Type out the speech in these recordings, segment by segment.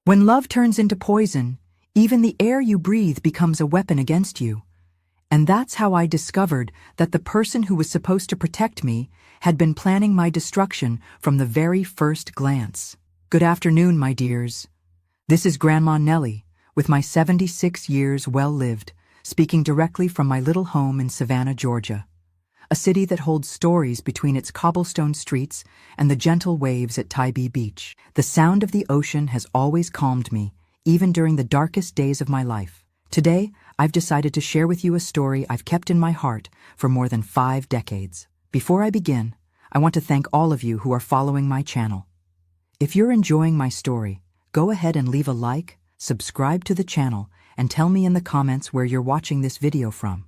When love turns into poison, even the air you breathe becomes a weapon against you. And that's how I discovered that the person who was supposed to protect me had been planning my destruction from the very first glance. Good afternoon, my dears. This is Grandma Nellie, with my 76 years well lived, speaking directly from my little home in Savannah, Georgia. A city that holds stories between its cobblestone streets and the gentle waves at Tybee Beach. The sound of the ocean has always calmed me, even during the darkest days of my life. Today, I've decided to share with you a story I've kept in my heart for more than 5 decades. Before I begin, I want to thank all of you who are following my channel. If you're enjoying my story, go ahead and leave a like, subscribe to the channel, and tell me in the comments where you're watching this video from.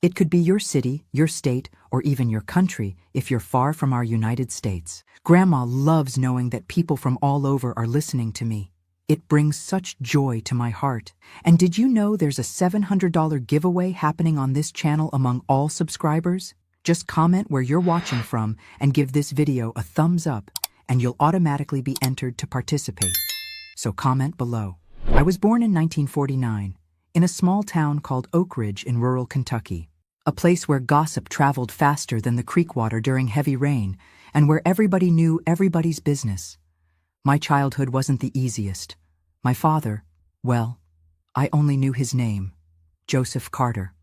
It could be your city, your state, or even your country if you're far from our United States. Grandma loves knowing that people from all over are listening to me. It brings such joy to my heart. And did you know there's a $700 giveaway happening on this channel among all subscribers? Just comment where you're watching from and give this video a thumbs up, and you'll automatically be entered to participate. So comment below. I was born in 1949 in a small town called Oak Ridge in rural Kentucky. A place where gossip traveled faster than the creek water during heavy rain, and where everybody knew everybody's business. My childhood wasn't the easiest. My father, well, I only knew his name, Joseph Carter.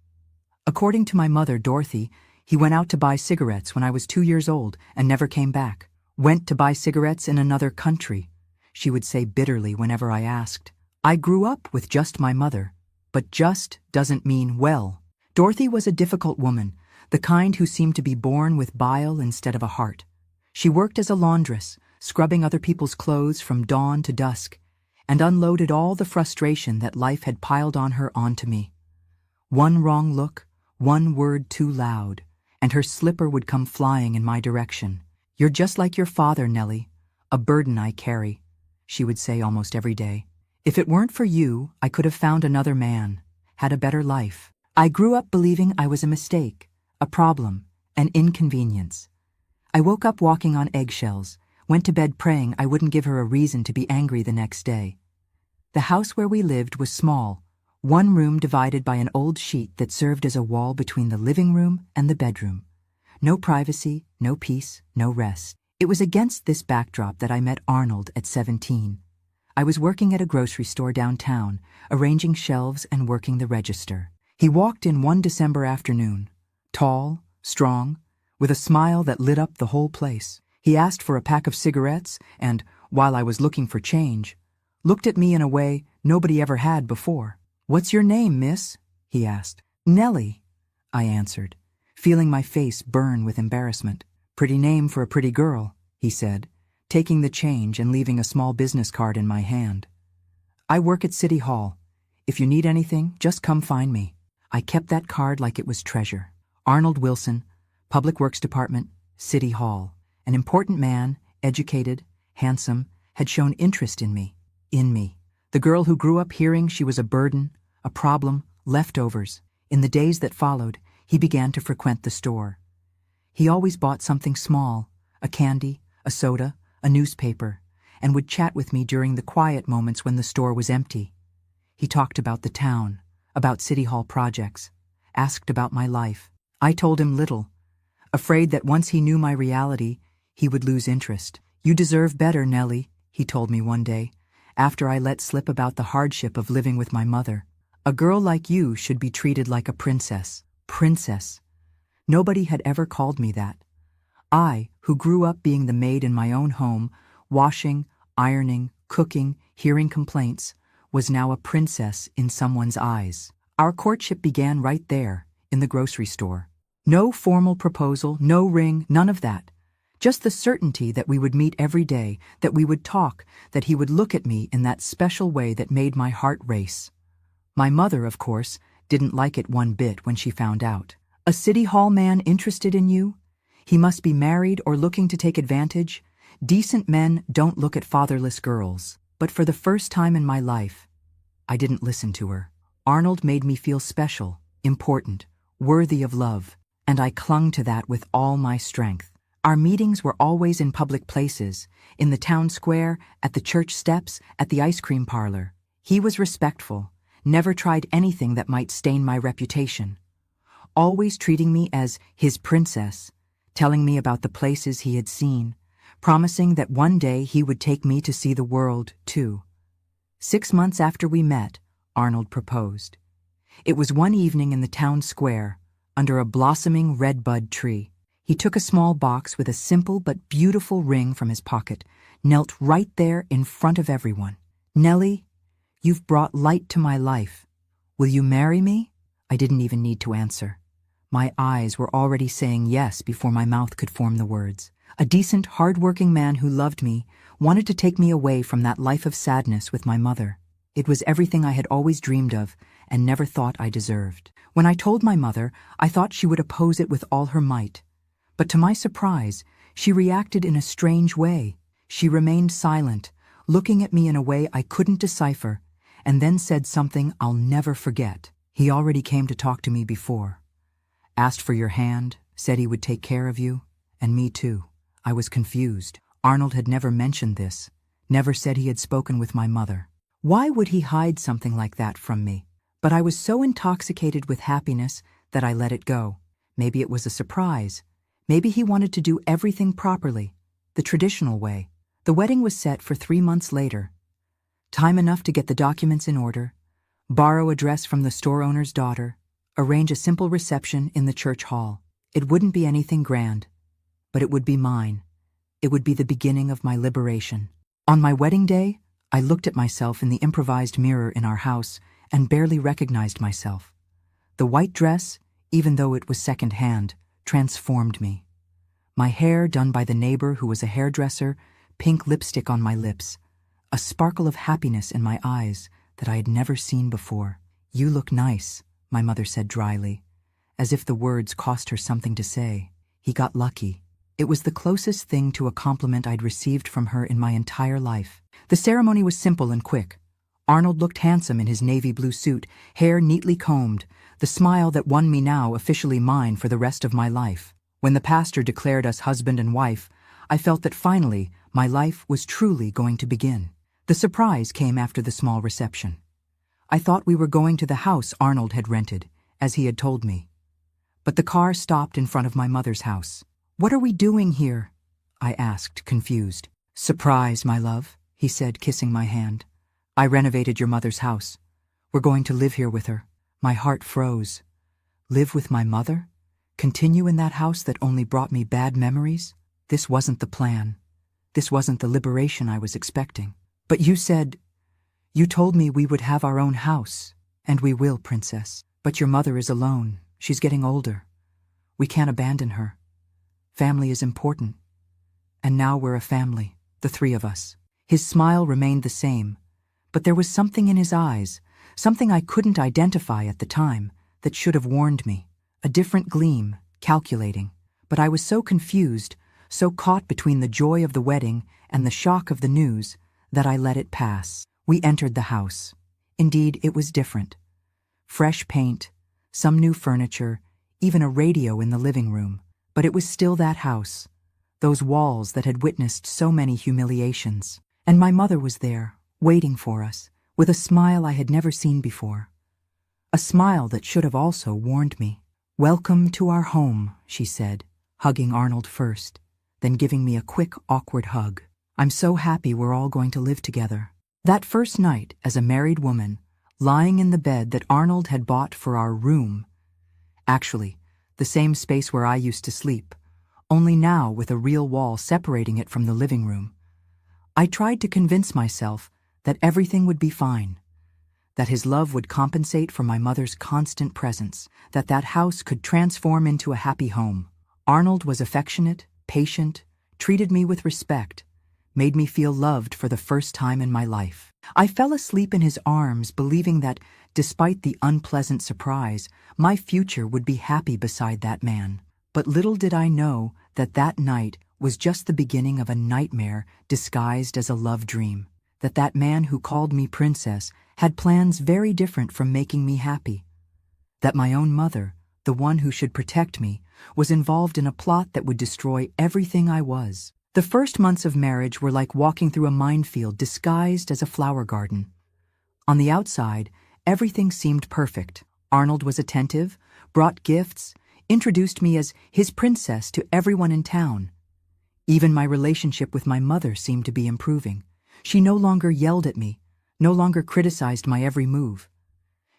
According to my mother, Dorothy, he went out to buy cigarettes when I was 2 years old and never came back. Went to buy cigarettes in another country, she would say bitterly whenever I asked. I grew up with just my mother, but just doesn't mean well. Dorothy was a difficult woman, the kind who seemed to be born with bile instead of a heart. She worked as a laundress, scrubbing other people's clothes from dawn to dusk, and unloaded all the frustration that life had piled on her onto me. One wrong look, one word too loud, and her slipper would come flying in my direction. "You're just like your father, Nellie, a burden I carry," she would say almost every day. "If it weren't for you, I could have found another man, had a better life." I grew up believing I was a mistake, a problem, an inconvenience. I woke up walking on eggshells, went to bed praying I wouldn't give her a reason to be angry the next day. The house where we lived was small, one room divided by an old sheet that served as a wall between the living room and the bedroom. No privacy, no peace, no rest. It was against this backdrop that I met Arnold at 17. I was working at a grocery store downtown, arranging shelves and working the register. He walked in one December afternoon, tall, strong, with a smile that lit up the whole place. He asked for a pack of cigarettes and, while I was looking for change, looked at me in a way nobody ever had before. "What's your name, miss?" he asked. "Nellie," I answered, feeling my face burn with embarrassment. "Pretty name for a pretty girl," he said, taking the change and leaving a small business card in my hand. "I work at City Hall. If you need anything, just come find me." I kept that card like it was treasure. Arnold Wilson, Public Works Department, City Hall. An important man, educated, handsome, had shown interest in me. The girl who grew up hearing she was a burden, a problem, leftovers. In the days that followed, he began to frequent the store. He always bought something small, a candy, a soda, a newspaper, and would chat with me during the quiet moments when the store was empty. He talked about the town, about City Hall projects, asked about my life. I told him little, afraid that once he knew my reality, he would lose interest. "You deserve better, Nellie," he told me one day, after I let slip about the hardship of living with my mother. "A girl like you should be treated like a princess." Princess. Nobody had ever called me that. I, who grew up being the maid in my own home, washing, ironing, cooking, hearing complaints, was now a princess in someone's eyes. Our courtship began right there, in the grocery store. No formal proposal, no ring, none of that. Just the certainty that we would meet every day, that we would talk, that he would look at me in that special way that made my heart race. My mother, of course, didn't like it one bit when she found out. "A City Hall man interested in you? He must be married or looking to take advantage. Decent men don't look at fatherless girls." But for the first time in my life, I didn't listen to her. Arnold made me feel special, important, worthy of love, and I clung to that with all my strength. Our meetings were always in public places, in the town square, at the church steps, at the ice cream parlor. He was respectful, never tried anything that might stain my reputation, always treating me as his princess, telling me about the places he had seen, promising that one day he would take me to see the world, too. 6 months after we met, Arnold proposed. It was one evening in the town square, under a blossoming redbud tree. He took a small box with a simple but beautiful ring from his pocket, knelt right there in front of everyone. "Nellie, you've brought light to my life. Will you marry me?" I didn't even need to answer. My eyes were already saying yes before my mouth could form the words. A decent, hard-working man who loved me wanted to take me away from that life of sadness with my mother. It was everything I had always dreamed of and never thought I deserved. When I told my mother, I thought she would oppose it with all her might. But to my surprise, she reacted in a strange way. She remained silent, looking at me in a way I couldn't decipher, and then said something I'll never forget. "He already came to talk to me before. Asked for your hand, said he would take care of you, and me too." I was confused. Arnold had never mentioned this, never said he had spoken with my mother. Why would he hide something like that from me? But I was so intoxicated with happiness that I let it go. Maybe it was a surprise. Maybe he wanted to do everything properly, the traditional way. The wedding was set for 3 months later. Time enough to get the documents in order, borrow a dress from the store owner's daughter, arrange a simple reception in the church hall. It wouldn't be anything grand, but it would be mine. It would be the beginning of my liberation. On my wedding day, I looked at myself in the improvised mirror in our house and barely recognized myself. The white dress, even though it was second-hand, transformed me. My hair done by the neighbor who was a hairdresser, pink lipstick on my lips, a sparkle of happiness in my eyes that I had never seen before. "You look nice," my mother said dryly, as if the words cost her something to say. He got lucky. It was the closest thing to a compliment I'd received from her in my entire life. The ceremony was simple and quick. Arnold looked handsome in his navy blue suit, hair neatly combed, the smile that won me now officially mine for the rest of my life. When the pastor declared us husband and wife, I felt that finally my life was truly going to begin. The surprise came after the small reception. I thought we were going to the house Arnold had rented, as he had told me. But the car stopped in front of my mother's house. "What are we doing here?" I asked, confused. "Surprise, my love," he said, kissing my hand. "I renovated your mother's house. We're going to live here with her." My heart froze. Live with my mother? Continue in that house that only brought me bad memories? This wasn't the plan. This wasn't the liberation I was expecting. "But you told me we would have our own house. And we will, Princess. But your mother is alone. She's getting older. We can't abandon her. Family is important. And now we're a family, the 3 of us." His smile remained the same, but there was something in his eyes, something I couldn't identify at the time, that should have warned me. A different gleam, calculating. But I was so confused, so caught between the joy of the wedding and the shock of the news, that I let it pass. We entered the house. Indeed, it was different. Fresh paint, some new furniture, even a radio in the living room. But it was still that house, those walls that had witnessed so many humiliations. And my mother was there, waiting for us, with a smile I had never seen before. A smile that should have also warned me. "Welcome to our home," she said, hugging Arnold first, then giving me a quick, awkward hug. "I'm so happy we're all going to live together." That first night, as a married woman, lying in the bed that Arnold had bought for our room, actually, the same space where I used to sleep, only now with a real wall separating it from the living room, I tried to convince myself that everything would be fine, that his love would compensate for my mother's constant presence, that that house could transform into a happy home. Arnold was affectionate, patient, treated me with respect, made me feel loved for the first time in my life. I fell asleep in his arms, believing that, despite the unpleasant surprise, my future would be happy beside that man. But little did I know that that night was just the beginning of a nightmare disguised as a love dream, that that man who called me princess had plans very different from making me happy, that my own mother, the one who should protect me, was involved in a plot that would destroy everything I was. The first months of marriage were like walking through a minefield disguised as a flower garden. On the outside, everything seemed perfect. Arnold was attentive, brought gifts, introduced me as his princess to everyone in town. Even my relationship with my mother seemed to be improving. She no longer yelled at me, no longer criticized my every move.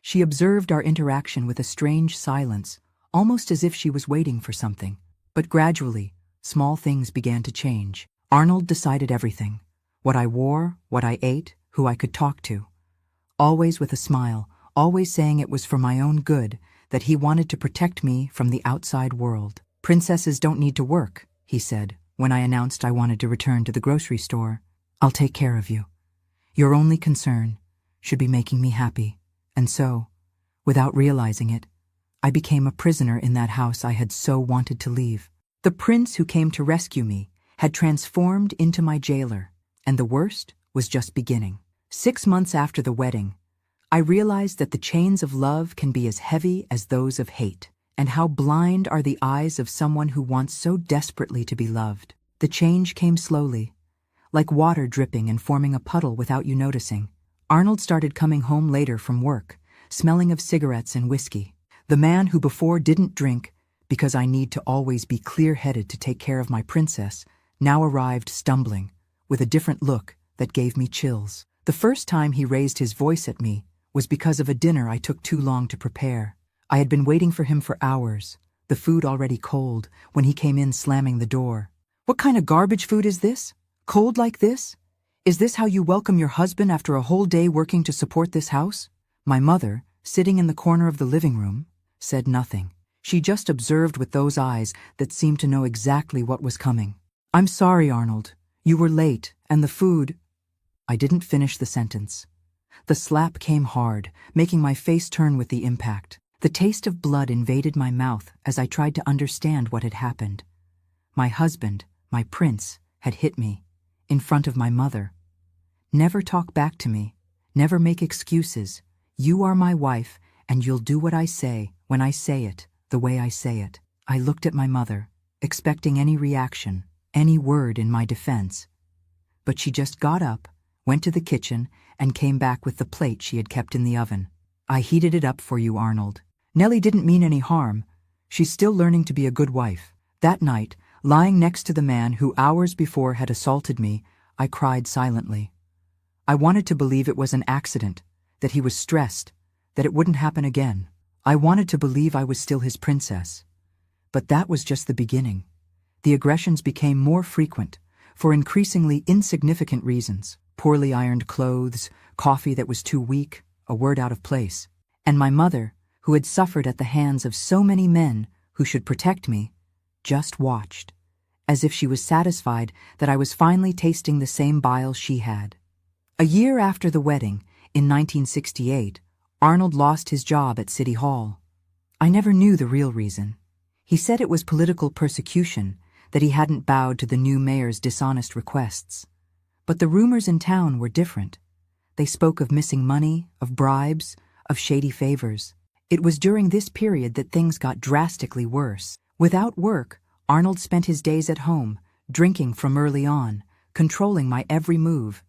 She observed our interaction with a strange silence, almost as if she was waiting for something. But gradually, small things began to change. Arnold decided everything: what I wore, what I ate, who I could talk to. Always with a smile, always saying it was for my own good, that he wanted to protect me from the outside world. "Princesses don't need to work," he said, when I announced I wanted to return to the grocery store. "I'll take care of you. Your only concern should be making me happy." And so, without realizing it, I became a prisoner in that house I had so wanted to leave. The prince who came to rescue me had transformed into my jailer, and the worst was just beginning. 6 months after the wedding, I realized that the chains of love can be as heavy as those of hate, and how blind are the eyes of someone who wants so desperately to be loved. The change came slowly, like water dripping and forming a puddle without you noticing. Arnold started coming home later from work, smelling of cigarettes and whiskey. The man who before didn't drink, because I need to always be clear-headed to take care of my princess, now arrived stumbling, with a different look that gave me chills. The first time he raised his voice at me was because of a dinner I took too long to prepare. I had been waiting for him for hours, the food already cold, when he came in slamming the door. "What kind of garbage food is this? Cold like this? Is this how you welcome your husband after a whole day working to support this house?" My mother, sitting in the corner of the living room, said nothing. She just observed with those eyes that seemed to know exactly what was coming. "I'm sorry, Arnold. You were late, and the food—" I didn't finish the sentence. The slap came hard, making my face turn with the impact. The taste of blood invaded my mouth as I tried to understand what had happened. My husband, my prince, had hit me, in front of my mother. "Never talk back to me. Never make excuses. You are my wife, and you'll do what I say when I say it, the way I say it." I looked at my mother, expecting any reaction, any word in my defense. But she just got up, went to the kitchen, and came back with the plate she had kept in the oven. "I heated it up for you, Arnold. Nellie didn't mean any harm. She's still learning to be a good wife." That night, lying next to the man who hours before had assaulted me, I cried silently. I wanted to believe it was an accident, that he was stressed, that it wouldn't happen again. I wanted to believe I was still his princess. But that was just the beginning. The aggressions became more frequent, for increasingly insignificant reasons. Poorly ironed clothes, coffee that was too weak, a word out of place. And my mother, who had suffered at the hands of so many men who should protect me, just watched, as if she was satisfied that I was finally tasting the same bile she had. A year after the wedding, in 1968, Arnold lost his job at City Hall. I never knew the real reason. He said it was political persecution, that he hadn't bowed to the new mayor's dishonest requests. But the rumors in town were different. They spoke of missing money, of bribes, of shady favors. It was during this period that things got drastically worse. Without work, Arnold spent his days at home, drinking from early on, controlling my every move.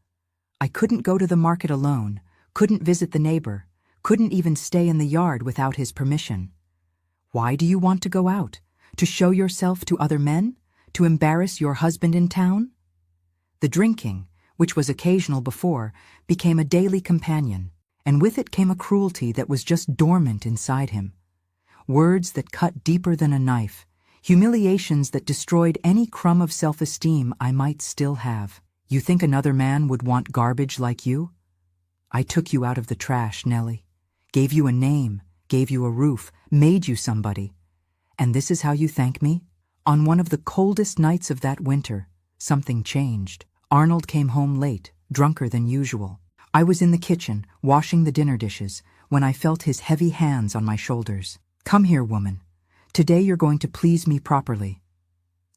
I couldn't go to the market alone, couldn't visit the neighbor, couldn't even stay in the yard without his permission. "Why do you want to go out? To show yourself to other men? To embarrass your husband in town?" The drinking, which was occasional before, became a daily companion, and with it came a cruelty that was just dormant inside him. Words that cut deeper than a knife, humiliations that destroyed any crumb of self-esteem I might still have. "You think another man would want garbage like you? I took you out of the trash, Nellie. Gave you a name, gave you a roof, made you somebody. And this is how you thank me?" On one of the coldest nights of that winter, something changed. Arnold came home late, drunker than usual. I was in the kitchen, washing the dinner dishes, when I felt his heavy hands on my shoulders. "Come here, woman. Today you're going to please me properly."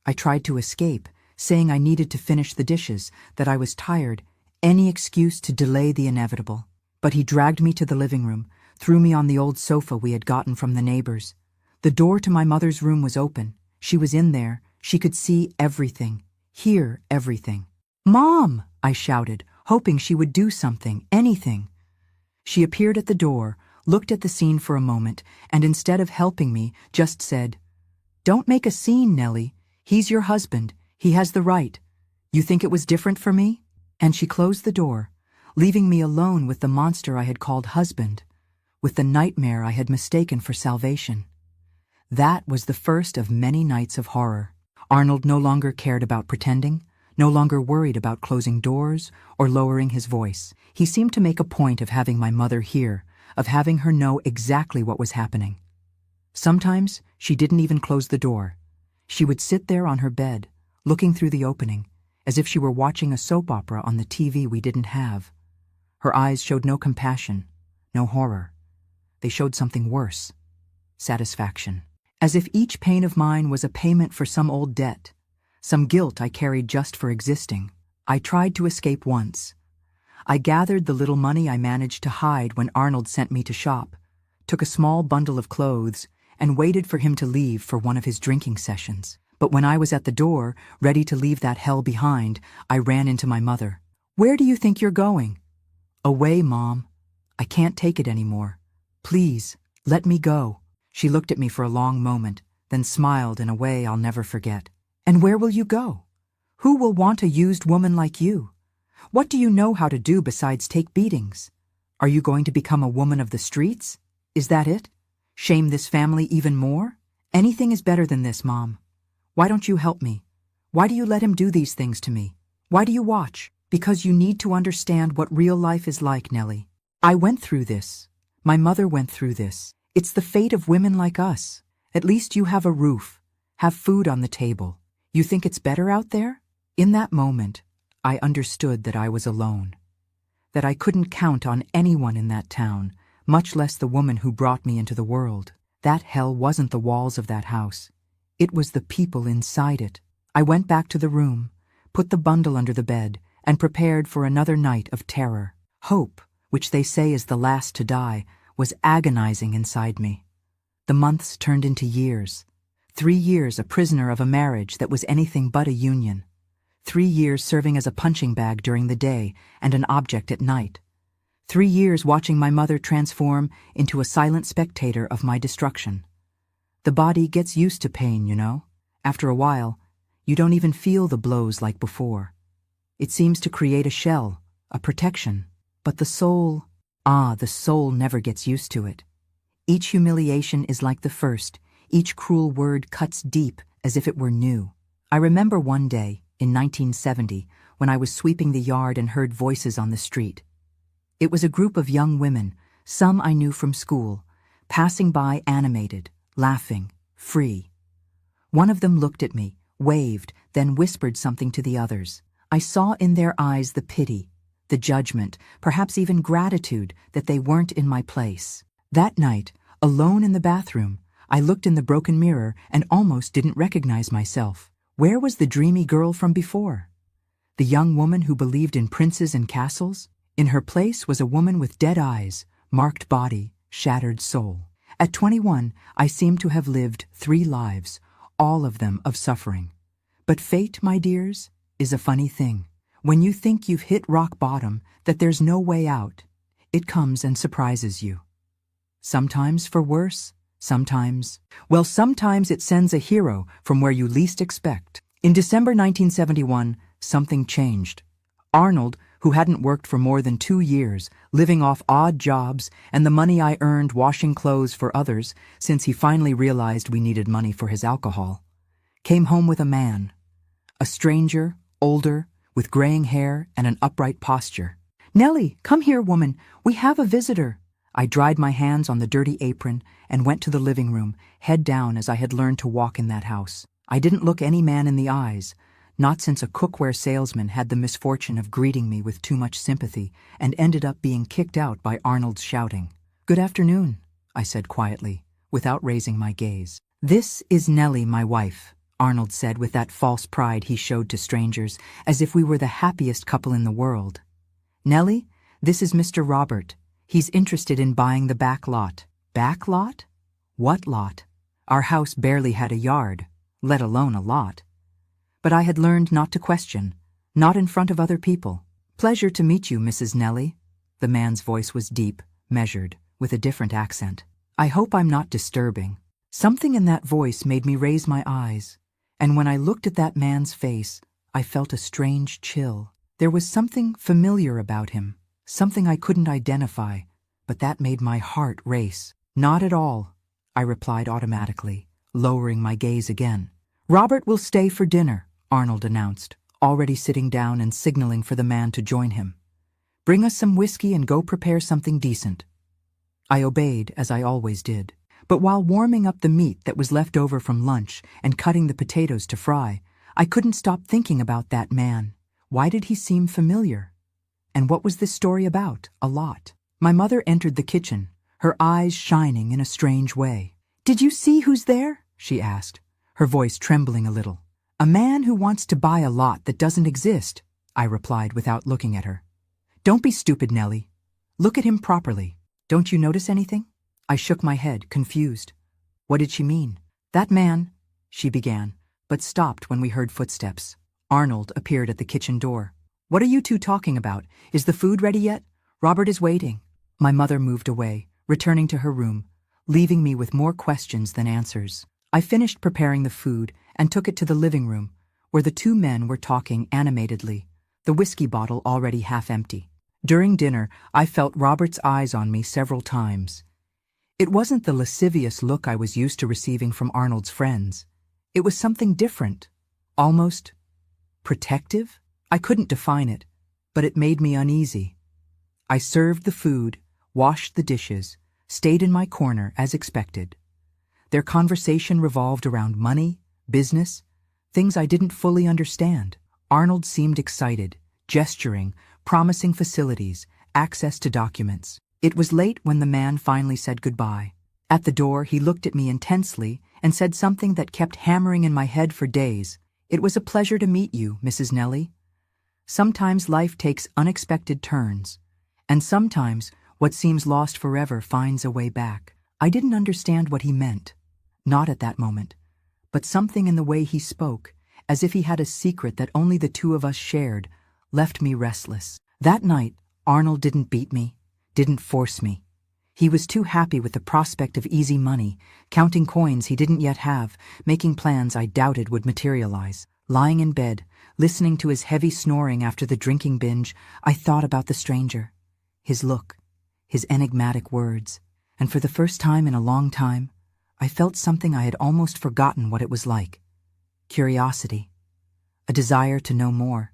I tried to escape, saying I needed to finish the dishes, that I was tired, any excuse to delay the inevitable. But he dragged me to the living room, threw me on the old sofa we had gotten from the neighbors. The door to my mother's room was open. She was in there. She could see everything, hear everything. "Mom!" I shouted, hoping she would do something, anything. She appeared at the door, looked at the scene for a moment, and instead of helping me, just said, "Don't make a scene, Nellie. He's your husband. He has the right. You think it was different for me?" And she closed the door, leaving me alone with the monster I had called husband, with the nightmare I had mistaken for salvation. That was the first of many nights of horror. Arnold no longer cared about pretending, no longer worried about closing doors or lowering his voice. He seemed to make a point of having my mother hear, of having her know exactly what was happening. Sometimes she didn't even close the door. She would sit there on her bed, looking through the opening, as if she were watching a soap opera on the TV we didn't have. Her eyes showed no compassion, no horror. They showed something worse: satisfaction. As if each pain of mine was a payment for some old debt, some guilt I carried just for existing. I tried to escape once. I gathered the little money I managed to hide when Arnold sent me to shop, took a small bundle of clothes, and waited for him to leave for one of his drinking sessions. But when I was at the door, ready to leave that hell behind, I ran into my mother. "Where do you think you're going?" "Away, Mom. I can't take it anymore. Please, let me go." She looked at me for a long moment, then smiled in a way I'll never forget. "And where will you go? Who will want a used woman like you? What do you know how to do besides take beatings? Are you going to become a woman of the streets? Is that it? Shame this family even more? Anything is better than this, Mom. Why don't you help me? Why do you let him do these things to me? Why do you watch? Because you need to understand what real life is like, Nellie. I went through this. My mother went through this. It's the fate of women like us. At least you have a roof, have food on the table. You think it's better out there?" In that moment, I understood that I was alone, that I couldn't count on anyone in that town, much less the woman who brought me into the world. That hell wasn't the walls of that house. It was the people inside it. I went back to the room, put the bundle under the bed, and prepared for another night of terror. Hope, which they say is the last to die, was agonizing inside me. The months turned into years. 3 years a prisoner of a marriage that was anything but a union. 3 years serving as a punching bag during the day and an object at night. 3 years watching my mother transform into a silent spectator of my destruction. The body gets used to pain, you know. After a while, you don't even feel the blows like before. It seems to create a shell, a protection. But the soul never gets used to it. Each humiliation is like the first. Each cruel word cuts deep as if it were new. I remember one day, in 1970, when I was sweeping the yard and heard voices on the street. It was a group of young women, some I knew from school, passing by animated, laughing, free. One of them looked at me, waved, then whispered something to the others. I saw in their eyes the pity, the judgment, perhaps even gratitude that they weren't in my place. That night, alone in the bathroom, I looked in the broken mirror and almost didn't recognize myself. Where was the dreamy girl from before? The young woman who believed in princes and castles? In her place was a woman with dead eyes, marked body, shattered soul. At 21, I seemed to have lived 3 lives, all of them of suffering. But fate, my dears, is a funny thing. When you think you've hit rock bottom, that there's no way out, it comes and surprises you. Sometimes for worse, sometimes it sends a hero from where you least expect. In December 1971, something changed. Arnold, who hadn't worked for more than 2 years, living off odd jobs and the money I earned washing clothes for others since he finally realized we needed money for his alcohol, came home with a man. A stranger, older, with graying hair and an upright posture. "Nellie, come here, woman. We have a visitor." I dried my hands on the dirty apron and went to the living room, head down as I had learned to walk in that house. I didn't look any man in the eyes, not since a cookware salesman had the misfortune of greeting me with too much sympathy and ended up being kicked out by Arnold's shouting. "Good afternoon," I said quietly, without raising my gaze. "This is Nellie, my wife," Arnold said with that false pride he showed to strangers, as if we were the happiest couple in the world. "Nellie, this is Mr. Robert. He's interested in buying the back lot." "Back lot? What lot?" Our house barely had a yard, let alone a lot. But I had learned not to question, not in front of other people. "Pleasure to meet you, Mrs. Nellie." The man's voice was deep, measured, with a different accent. "I hope I'm not disturbing." Something in that voice made me raise my eyes, and when I looked at that man's face, I felt a strange chill. There was something familiar about him, something I couldn't identify, but that made my heart race. "Not at all," I replied automatically, lowering my gaze again. "Robert will stay for dinner," Arnold announced, already sitting down and signaling for the man to join him. "Bring us some whiskey and go prepare something decent." I obeyed, as I always did. But while warming up the meat that was left over from lunch and cutting the potatoes to fry, I couldn't stop thinking about that man. Why did he seem familiar? And what was this story about? A lot. My mother entered the kitchen, her eyes shining in a strange way. "Did you see who's there?" she asked, her voice trembling a little. "A man who wants to buy a lot that doesn't exist," I replied without looking at her. "Don't be stupid, Nellie. Look at him properly. Don't you notice anything?" I shook my head, confused. What did she mean? "That man," she began, but stopped when we heard footsteps. Arnold appeared at the kitchen door. "What are you two talking about? Is the food ready yet? Robert is waiting." My mother moved away, returning to her room, leaving me with more questions than answers. I finished preparing the food and took it to the living room, where the two men were talking animatedly, the whiskey bottle already half empty. During dinner, I felt Robert's eyes on me several times. It wasn't the lascivious look I was used to receiving from Arnold's friends. It was something different, almost protective. I couldn't define it, but it made me uneasy. I served the food, washed the dishes, stayed in my corner as expected. Their conversation revolved around money, business, things I didn't fully understand. Arnold seemed excited, gesturing, promising facilities, access to documents. It was late when the man finally said goodbye. At the door, he looked at me intensely and said something that kept hammering in my head for days. "It was a pleasure to meet you, Mrs. Nellie. Sometimes life takes unexpected turns, and sometimes what seems lost forever finds a way back." I didn't understand what he meant, not at that moment, but something in the way he spoke, as if he had a secret that only the two of us shared, left me restless. That night, Arnold didn't beat me, didn't force me. He was too happy with the prospect of easy money, counting coins he didn't yet have, making plans I doubted would materialize. Lying in bed, listening to his heavy snoring after the drinking binge, I thought about the stranger, his look, his enigmatic words, and for the first time in a long time, I felt something I had almost forgotten what it was like. Curiosity, a desire to know more,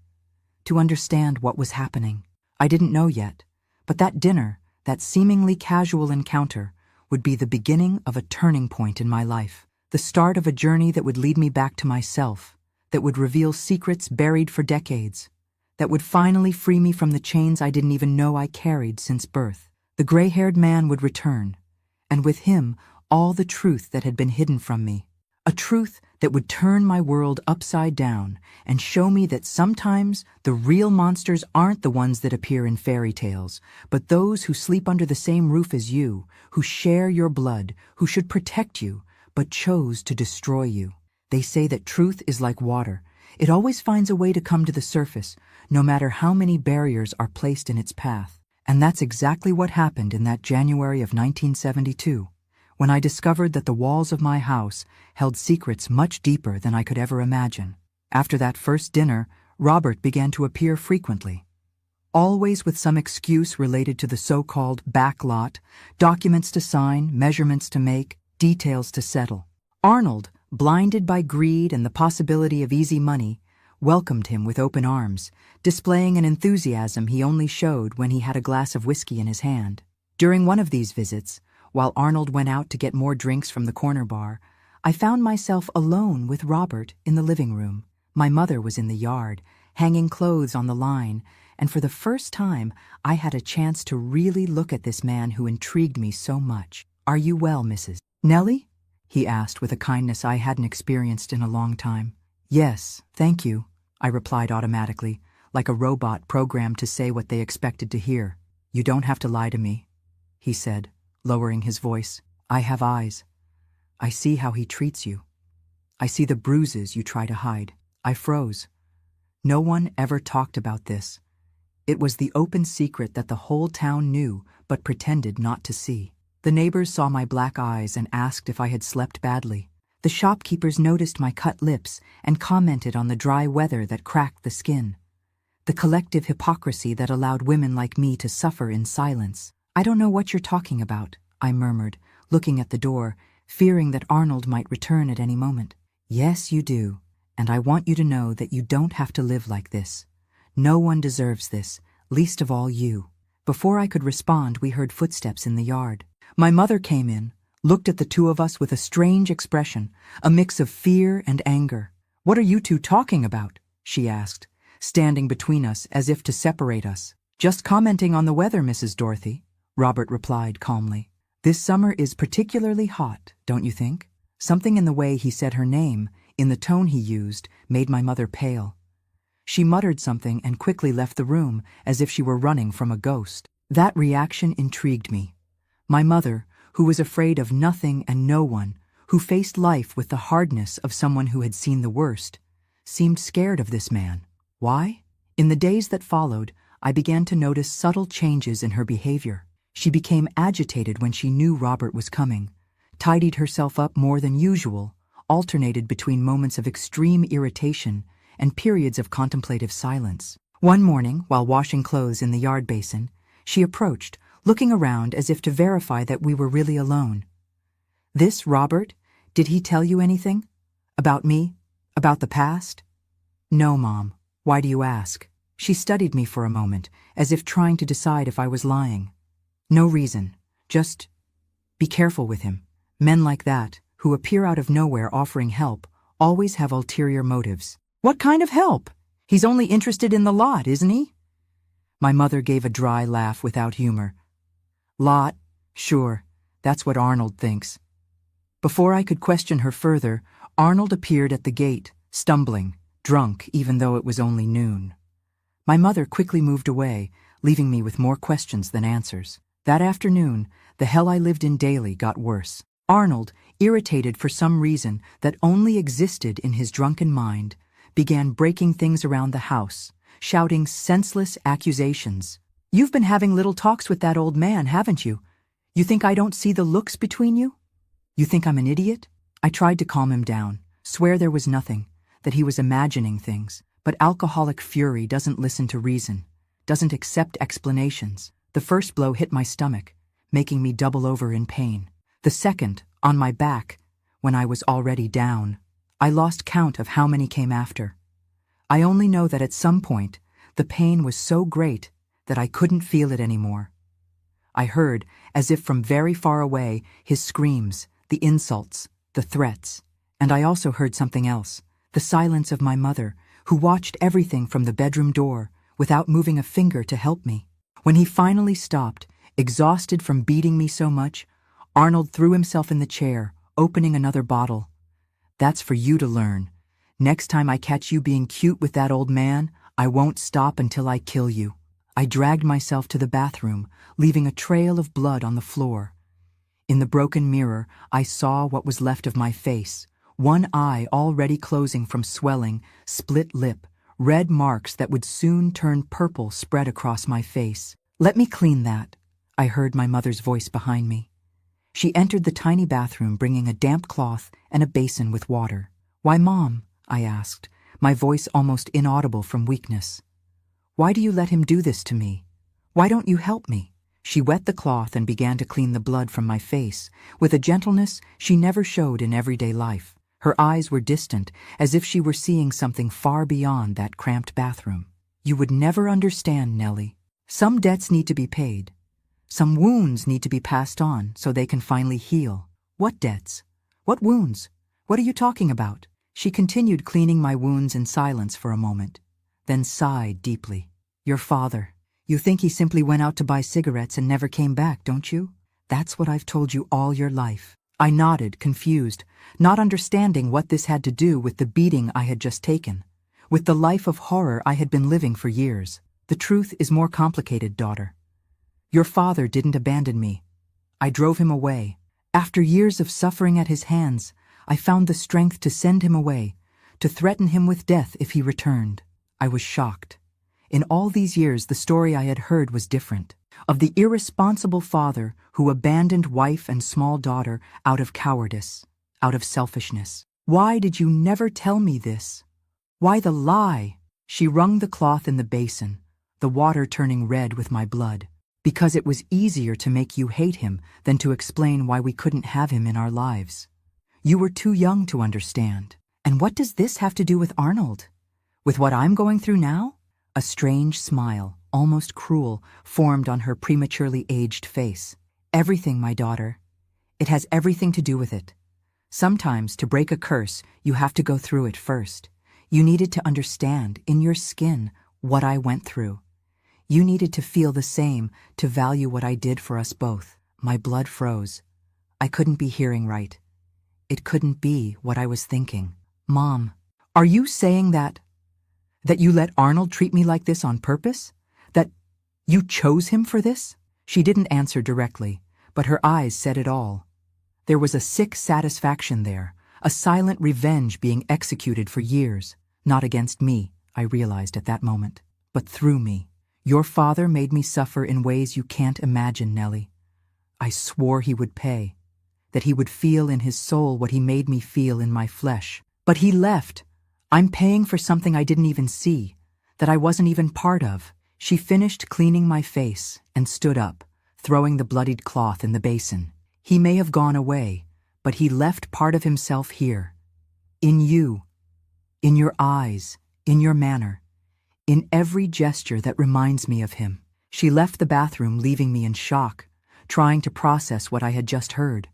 to understand what was happening. I didn't know yet, but that dinner, that seemingly casual encounter, would be the beginning of a turning point in my life, the start of a journey that would lead me back to myself, that would reveal secrets buried for decades, that would finally free me from the chains I didn't even know I carried since birth. The gray-haired man would return, and with him all the truth that had been hidden from me, a truth that would turn my world upside down and show me that sometimes the real monsters aren't the ones that appear in fairy tales, but those who sleep under the same roof as you, who share your blood, who should protect you, but chose to destroy you. They say that truth is like water. It always finds a way to come to the surface, no matter how many barriers are placed in its path. And that's exactly what happened in that January of 1972. When I discovered that the walls of my house held secrets much deeper than I could ever imagine. After that first dinner, Robert began to appear frequently, always with some excuse related to the so-called back lot, documents to sign, measurements to make, details to settle. Arnold, blinded by greed and the possibility of easy money, welcomed him with open arms, displaying an enthusiasm he only showed when he had a glass of whiskey in his hand. During one of these visits, while Arnold went out to get more drinks from the corner bar, I found myself alone with Robert in the living room. My mother was in the yard, hanging clothes on the line, and for the first time I had a chance to really look at this man who intrigued me so much. "Are you well, Mrs. Nellie?" he asked with a kindness I hadn't experienced in a long time. "Yes, thank you," I replied automatically, like a robot programmed to say what they expected to hear. "You don't have to lie to me," he said, lowering his voice. "I have eyes. I see how he treats you. I see the bruises you try to hide. I froze. No one ever talked about this. It was the open secret that the whole town knew but pretended not to see. The neighbors saw my black eyes and asked if I had slept badly. The shopkeepers noticed my cut lips and commented on the dry weather that cracked the skin. The collective hypocrisy that allowed women like me to suffer in silence. I don't know what you're talking about, I murmured, looking at the door, fearing that Arnold might return at any moment. Yes, you do, and I want you to know that you don't have to live like this. No one deserves this, least of all you. Before I could respond, we heard footsteps in the yard. My mother came in, looked at the two of us with a strange expression, a mix of fear and anger. What are you two talking about? She asked, standing between us as if to separate us. Just commenting on the weather, Mrs. Dorothy, Robert replied calmly. This summer is particularly hot, don't you think? Something in the way he said her name, in the tone he used, made my mother pale. She muttered something and quickly left the room as if she were running from a ghost. That reaction intrigued me. My mother, who was afraid of nothing and no one, who faced life with the hardness of someone who had seen the worst, seemed scared of this man. Why? In the days that followed, I began to notice subtle changes in her behavior. She became agitated when she knew Robert was coming, tidied herself up more than usual, alternated between moments of extreme irritation and periods of contemplative silence. One morning, while washing clothes in the yard basin, she approached, looking around as if to verify that we were really alone. This Robert? Did he tell you anything? About me? About the past? No, Mom. Why do you ask? She studied me for a moment, as if trying to decide if I was lying. No reason. Just be careful with him. Men like that, who appear out of nowhere offering help, always have ulterior motives. What kind of help? He's only interested in the lot, isn't he? My mother gave a dry laugh without humor. Lot? Sure, that's what Arnold thinks. Before I could question her further, Arnold appeared at the gate, stumbling, drunk even though it was only noon. My mother quickly moved away, leaving me with more questions than answers. That afternoon, the hell I lived in daily got worse. Arnold, irritated for some reason that only existed in his drunken mind, began breaking things around the house, shouting senseless accusations. You've been having little talks with that old man, haven't you? You think I don't see the looks between you? You think I'm an idiot? I tried to calm him down, swear there was nothing, that he was imagining things, but alcoholic fury doesn't listen to reason, doesn't accept explanations. The first blow hit my stomach, making me double over in pain. The second, on my back, when I was already down. I lost count of how many came after. I only know that at some point, the pain was so great that I couldn't feel it anymore. I heard, as if from very far away, his screams, the insults, the threats, and I also heard something else, the silence of my mother, who watched everything from the bedroom door without moving a finger to help me. When he finally stopped, exhausted from beating me so much, Arnold threw himself in the chair, opening another bottle. That's for you to learn. Next time I catch you being cute with that old man, I won't stop until I kill you. I dragged myself to the bathroom, leaving a trail of blood on the floor. In the broken mirror, I saw what was left of my face, one eye already closing from swelling, split lip, red marks that would soon turn purple spread across my face. Let me clean that, I heard my mother's voice behind me. She entered the tiny bathroom bringing a damp cloth and a basin with water. Why, Mom? I asked, my voice almost inaudible from weakness. Why do you let him do this to me? Why don't you help me? She wet the cloth and began to clean the blood from my face, with a gentleness she never showed in everyday life. Her eyes were distant, as if she were seeing something far beyond that cramped bathroom. You would never understand, Nellie. Some debts need to be paid. Some wounds need to be passed on so they can finally heal. What debts? What wounds? What are you talking about? She continued cleaning my wounds in silence for a moment, then sighed deeply. Your father. You think he simply went out to buy cigarettes and never came back, don't you? That's what I've told you all your life. I nodded, confused, not understanding what this had to do with the beating I had just taken, with the life of horror I had been living for years. The truth is more complicated, daughter. Your father didn't abandon me. I drove him away, After years of suffering at his hands, I found the strength to send him away, to threaten him with death if he returned. I was shocked. In all these years, the story I had heard was different. Of the irresponsible father who abandoned wife and small daughter out of cowardice, out of selfishness. Why did you never tell me this? Why the lie? She wrung the cloth in the basin, the water turning red with my blood. Because it was easier to make you hate him than to explain why we couldn't have him in our lives. You were too young to understand. And what does this have to do with Arnold? With what I'm going through now? A strange smile, almost cruel, formed on her prematurely aged face. Everything, my daughter. It has everything to do with it. Sometimes, to break a curse, you have to go through it first. You needed to understand, in your skin, what I went through. You needed to feel the same, to value what I did for us both. My blood froze. I couldn't be hearing right. It couldn't be what I was thinking. Mom, are you saying that you let Arnold treat me like this on purpose? That you chose him for this? She didn't answer directly, but her eyes said it all. There was a sick satisfaction there, a silent revenge being executed for years, not against me, I realized at that moment, but through me. Your father made me suffer in ways you can't imagine, Nellie. I swore he would pay, that he would feel in his soul what he made me feel in my flesh. But he left. I'm paying for something I didn't even see, that I wasn't even part of. She finished cleaning my face and stood up, throwing the bloodied cloth in the basin. He may have gone away, but he left part of himself here. In you, in your eyes, in your manner, in every gesture that reminds me of him. She left the bathroom, leaving me in shock, trying to process what I had just heard.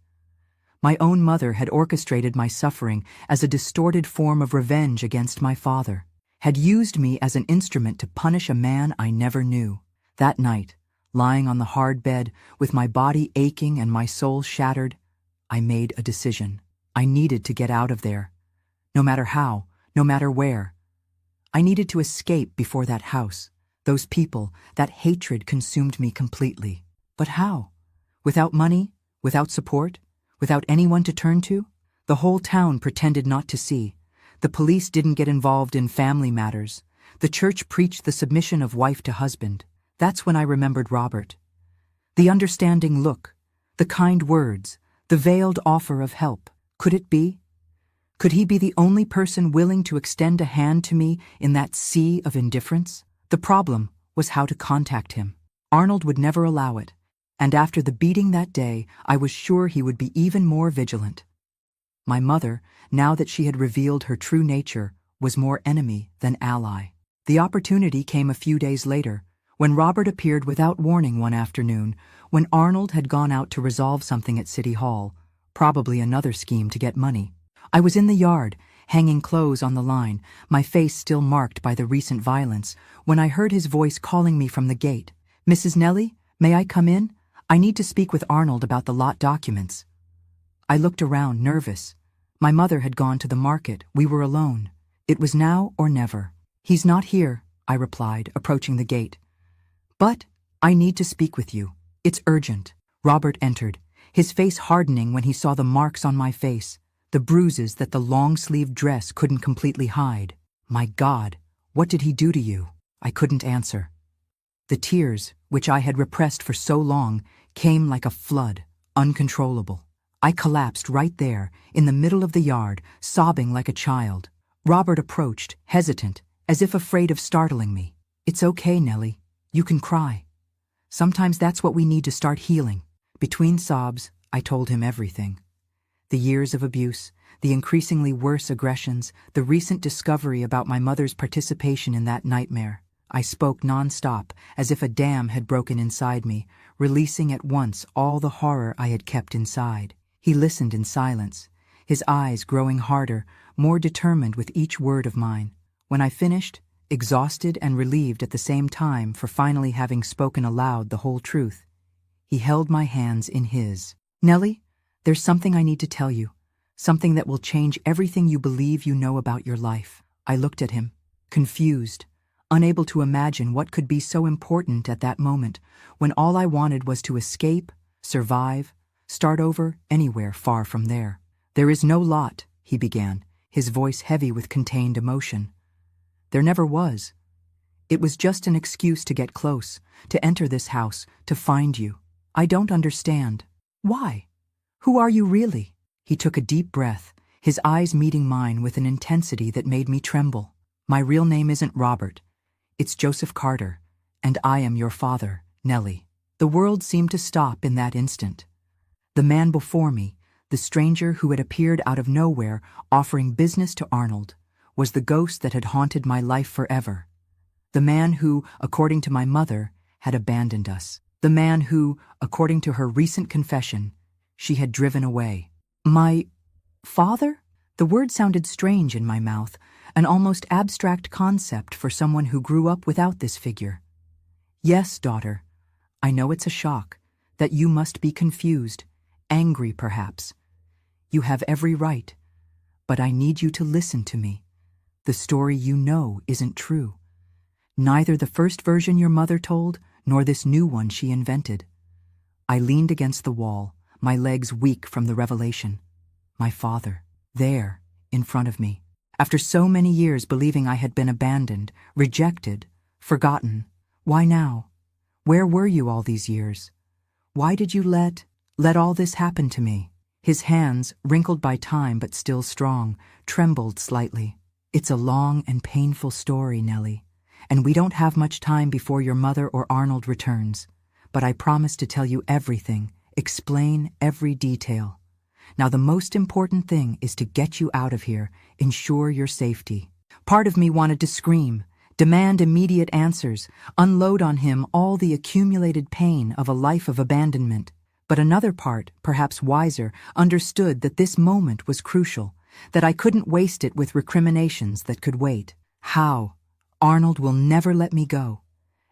My own mother had orchestrated my suffering as a distorted form of revenge against my father, had used me as an instrument to punish a man I never knew. That night, lying on the hard bed, with my body aching and my soul shattered, I made a decision. I needed to get out of there. No matter how, no matter where. I needed to escape before that house, those people, that hatred consumed me completely. But how? Without money? Without support? Without anyone to turn to? The whole town pretended not to see. The police didn't get involved in family matters. The church preached the submission of wife to husband. That's when I remembered Robert. The understanding look, the kind words, the veiled offer of help. Could it be? Could he be the only person willing to extend a hand to me in that sea of indifference? The problem was how to contact him. Arnold would never allow it, and after the beating that day, I was sure he would be even more vigilant. My mother, now that she had revealed her true nature, was more enemy than ally. The opportunity came a few days later, when Robert appeared without warning one afternoon, when Arnold had gone out to resolve something at City Hall, probably another scheme to get money. I was in the yard, hanging clothes on the line, my face still marked by the recent violence, when I heard his voice calling me from the gate. "Mrs. Nellie, may I come in? I need to speak with Arnold about the lot documents." I looked around, nervous. My mother had gone to the market. We were alone. It was now or never. "He's not here," I replied, approaching the gate. "But I need to speak with you. It's urgent." Robert entered, his face hardening when he saw the marks on my face, the bruises that the long-sleeved dress couldn't completely hide. My God, what did he do to you? I couldn't answer. The tears, which I had repressed for so long, came like a flood, uncontrollable. I collapsed right there, in the middle of the yard, sobbing like a child. Robert approached, hesitant, as if afraid of startling me. "It's okay, Nellie. You can cry. Sometimes that's what we need to start healing." Between sobs, I told him everything. The years of abuse, the increasingly worse aggressions, the recent discovery about my mother's participation in that nightmare. I spoke non-stop, as if a dam had broken inside me, releasing at once all the horror I had kept inside. He listened in silence, his eyes growing harder, more determined with each word of mine. When I finished, exhausted and relieved at the same time for finally having spoken aloud the whole truth, he held my hands in his. "Nellie, there's something I need to tell you, something that will change everything you believe you know about your life." I looked at him, confused, unable to imagine what could be so important at that moment, when all I wanted was to escape, survive, Start over anywhere far from there. There is no lot, he began, his voice heavy with contained emotion. There never was. It was just an excuse to get close, to enter this house, to find you. I don't understand. Why? Who are you really? He took a deep breath, his eyes meeting mine with an intensity that made me tremble. My real name isn't Robert. It's Joseph Carter, and I am your father, Nellie. The world seemed to stop in that instant. The man before me, the stranger who had appeared out of nowhere offering business to Arnold, was the ghost that had haunted my life forever. The man who, according to my mother, had abandoned us. The man who, according to her recent confession, she had driven away. My father? The word sounded strange in my mouth, an almost abstract concept for someone who grew up without this figure. Yes, daughter. I know it's a shock, that you must be confused, angry perhaps. You have every right, but I need you to listen to me. The story you know isn't true. Neither the first version your mother told, nor this new one she invented. I leaned against the wall, my legs weak from the revelation. My father, there, in front of me. After so many years believing I had been abandoned, rejected, forgotten. Why now? Where were you all these years? Why did you let all this happen to me? His hands, wrinkled by time but still strong, trembled slightly. It's a long and painful story, Nellie, and we don't have much time before your mother or Arnold returns. But I promise to tell you everything, explain every detail. Now the most important thing is to get you out of here, ensure your safety. Part of me wanted to scream, demand immediate answers, unload on him all the accumulated pain of a life of abandonment. But another part, perhaps wiser, understood that this moment was crucial, that I couldn't waste it with recriminations that could wait. How? Arnold will never let me go.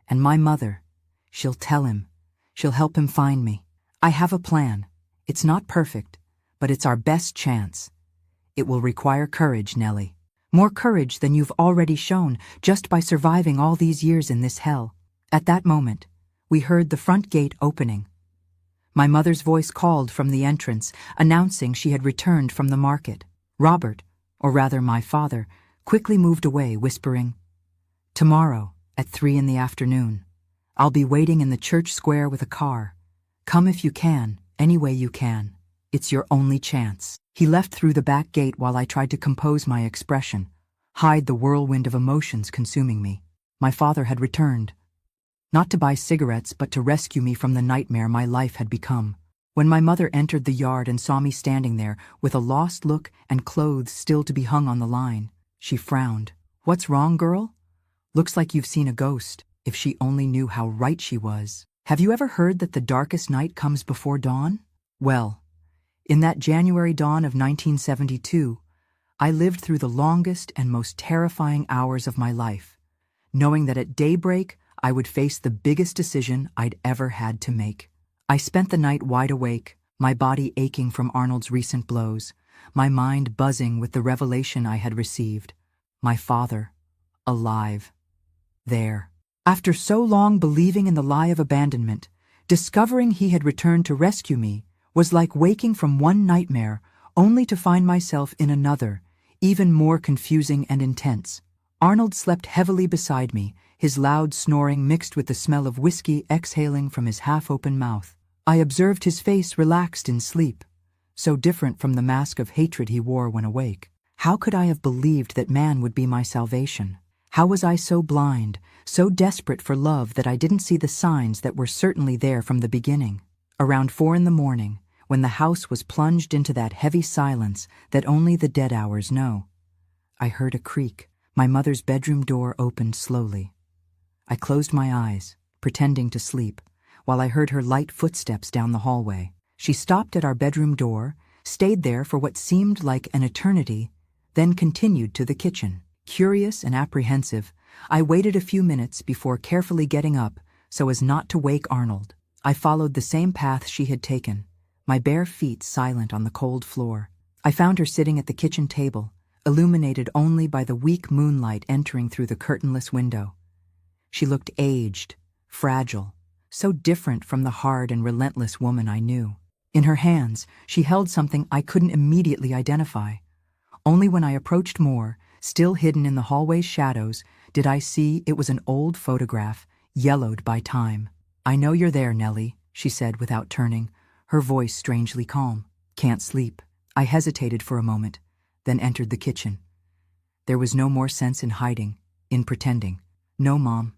And my mother, she'll tell him. She'll help him find me. I have a plan. It's not perfect, but it's our best chance. It will require courage, Nellie. More courage than you've already shown just by surviving all these years in this hell. At that moment, we heard the front gate opening. My mother's voice called from the entrance, announcing she had returned from the market. Robert, or rather my father, quickly moved away, whispering, "Tomorrow, at 3 in the afternoon. I'll be waiting in the church square with a car. Come if you can, any way you can. It's your only chance." He left through the back gate while I tried to compose my expression, hide the whirlwind of emotions consuming me. My father had returned. Not to buy cigarettes, but to rescue me from the nightmare my life had become. When my mother entered the yard and saw me standing there with a lost look and clothes still to be hung on the line, she frowned. "What's wrong, girl? Looks like you've seen a ghost." If she only knew how right she was. Have you ever heard that the darkest night comes before dawn? Well, in that January dawn of 1972, I lived through the longest and most terrifying hours of my life, knowing that at daybreak I would face the biggest decision I'd ever had to make. I spent the night wide awake, my body aching from Arnold's recent blows, my mind buzzing with the revelation I had received. My father, alive. There. After so long believing in the lie of abandonment, discovering he had returned to rescue me was like waking from one nightmare only to find myself in another, even more confusing and intense. Arnold slept heavily beside me, his loud snoring mixed with the smell of whiskey exhaling from his half-open mouth. I observed his face relaxed in sleep, so different from the mask of hatred he wore when awake. How could I have believed that man would be my salvation? How was I so blind, so desperate for love that I didn't see the signs that were certainly there from the beginning? Around 4 in the morning, when the house was plunged into that heavy silence that only the dead hours know, I heard a creak. My mother's bedroom door opened slowly. I closed my eyes, pretending to sleep, while I heard her light footsteps down the hallway. She stopped at our bedroom door, stayed there for what seemed like an eternity, then continued to the kitchen. Curious and apprehensive, I waited a few minutes before carefully getting up so as not to wake Arnold. I followed the same path she had taken, my bare feet silent on the cold floor. I found her sitting at the kitchen table, illuminated only by the weak moonlight entering through the curtainless window. She looked aged, fragile, so different from the hard and relentless woman I knew. In her hands, she held something I couldn't immediately identify. Only when I approached more, still hidden in the hallway's shadows, did I see it was an old photograph, yellowed by time. "I know you're there, Nellie," she said without turning, her voice strangely calm. "Can't sleep." I hesitated for a moment, then entered the kitchen. There was no more sense in hiding, in pretending. "No, Mom.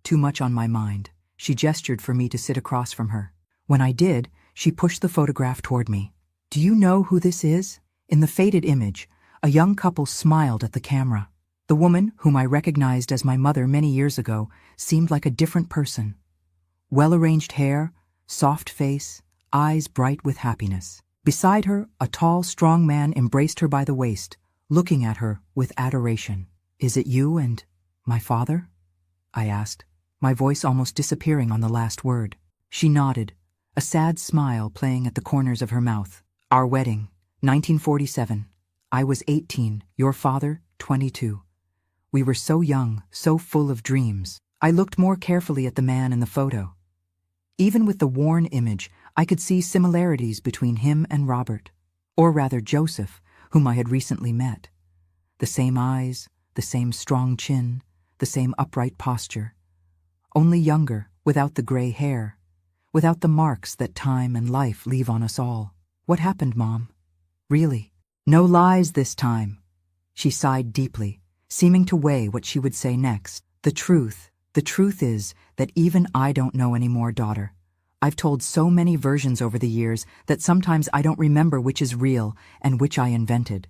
Too much on my mind." She gestured for me to sit across from her. When I did, she pushed the photograph toward me. "Do you know who this is?" In the faded image, a young couple smiled at the camera. The woman, whom I recognized as my mother many years ago, seemed like a different person. Well-arranged hair, soft face, eyes bright with happiness. Beside her, a tall, strong man embraced her by the waist, looking at her with adoration. "Is it you and my father?" I asked, my voice almost disappearing on the last word. She nodded, a sad smile playing at the corners of her mouth. "Our wedding, 1947. I was 18, your father, 22. We were so young, so full of dreams." I looked more carefully at the man in the photo. Even with the worn image, I could see similarities between him and Robert, or rather Joseph, whom I had recently met. The same eyes, the same strong chin, the same upright posture. Only younger, without the gray hair, without the marks that time and life leave on us all. "What happened, Mom? Really? No lies this time." She sighed deeply, seeming to weigh what she would say next. The truth is that even I don't know anymore, daughter. I've told so many versions over the years that sometimes I don't remember which is real and which I invented."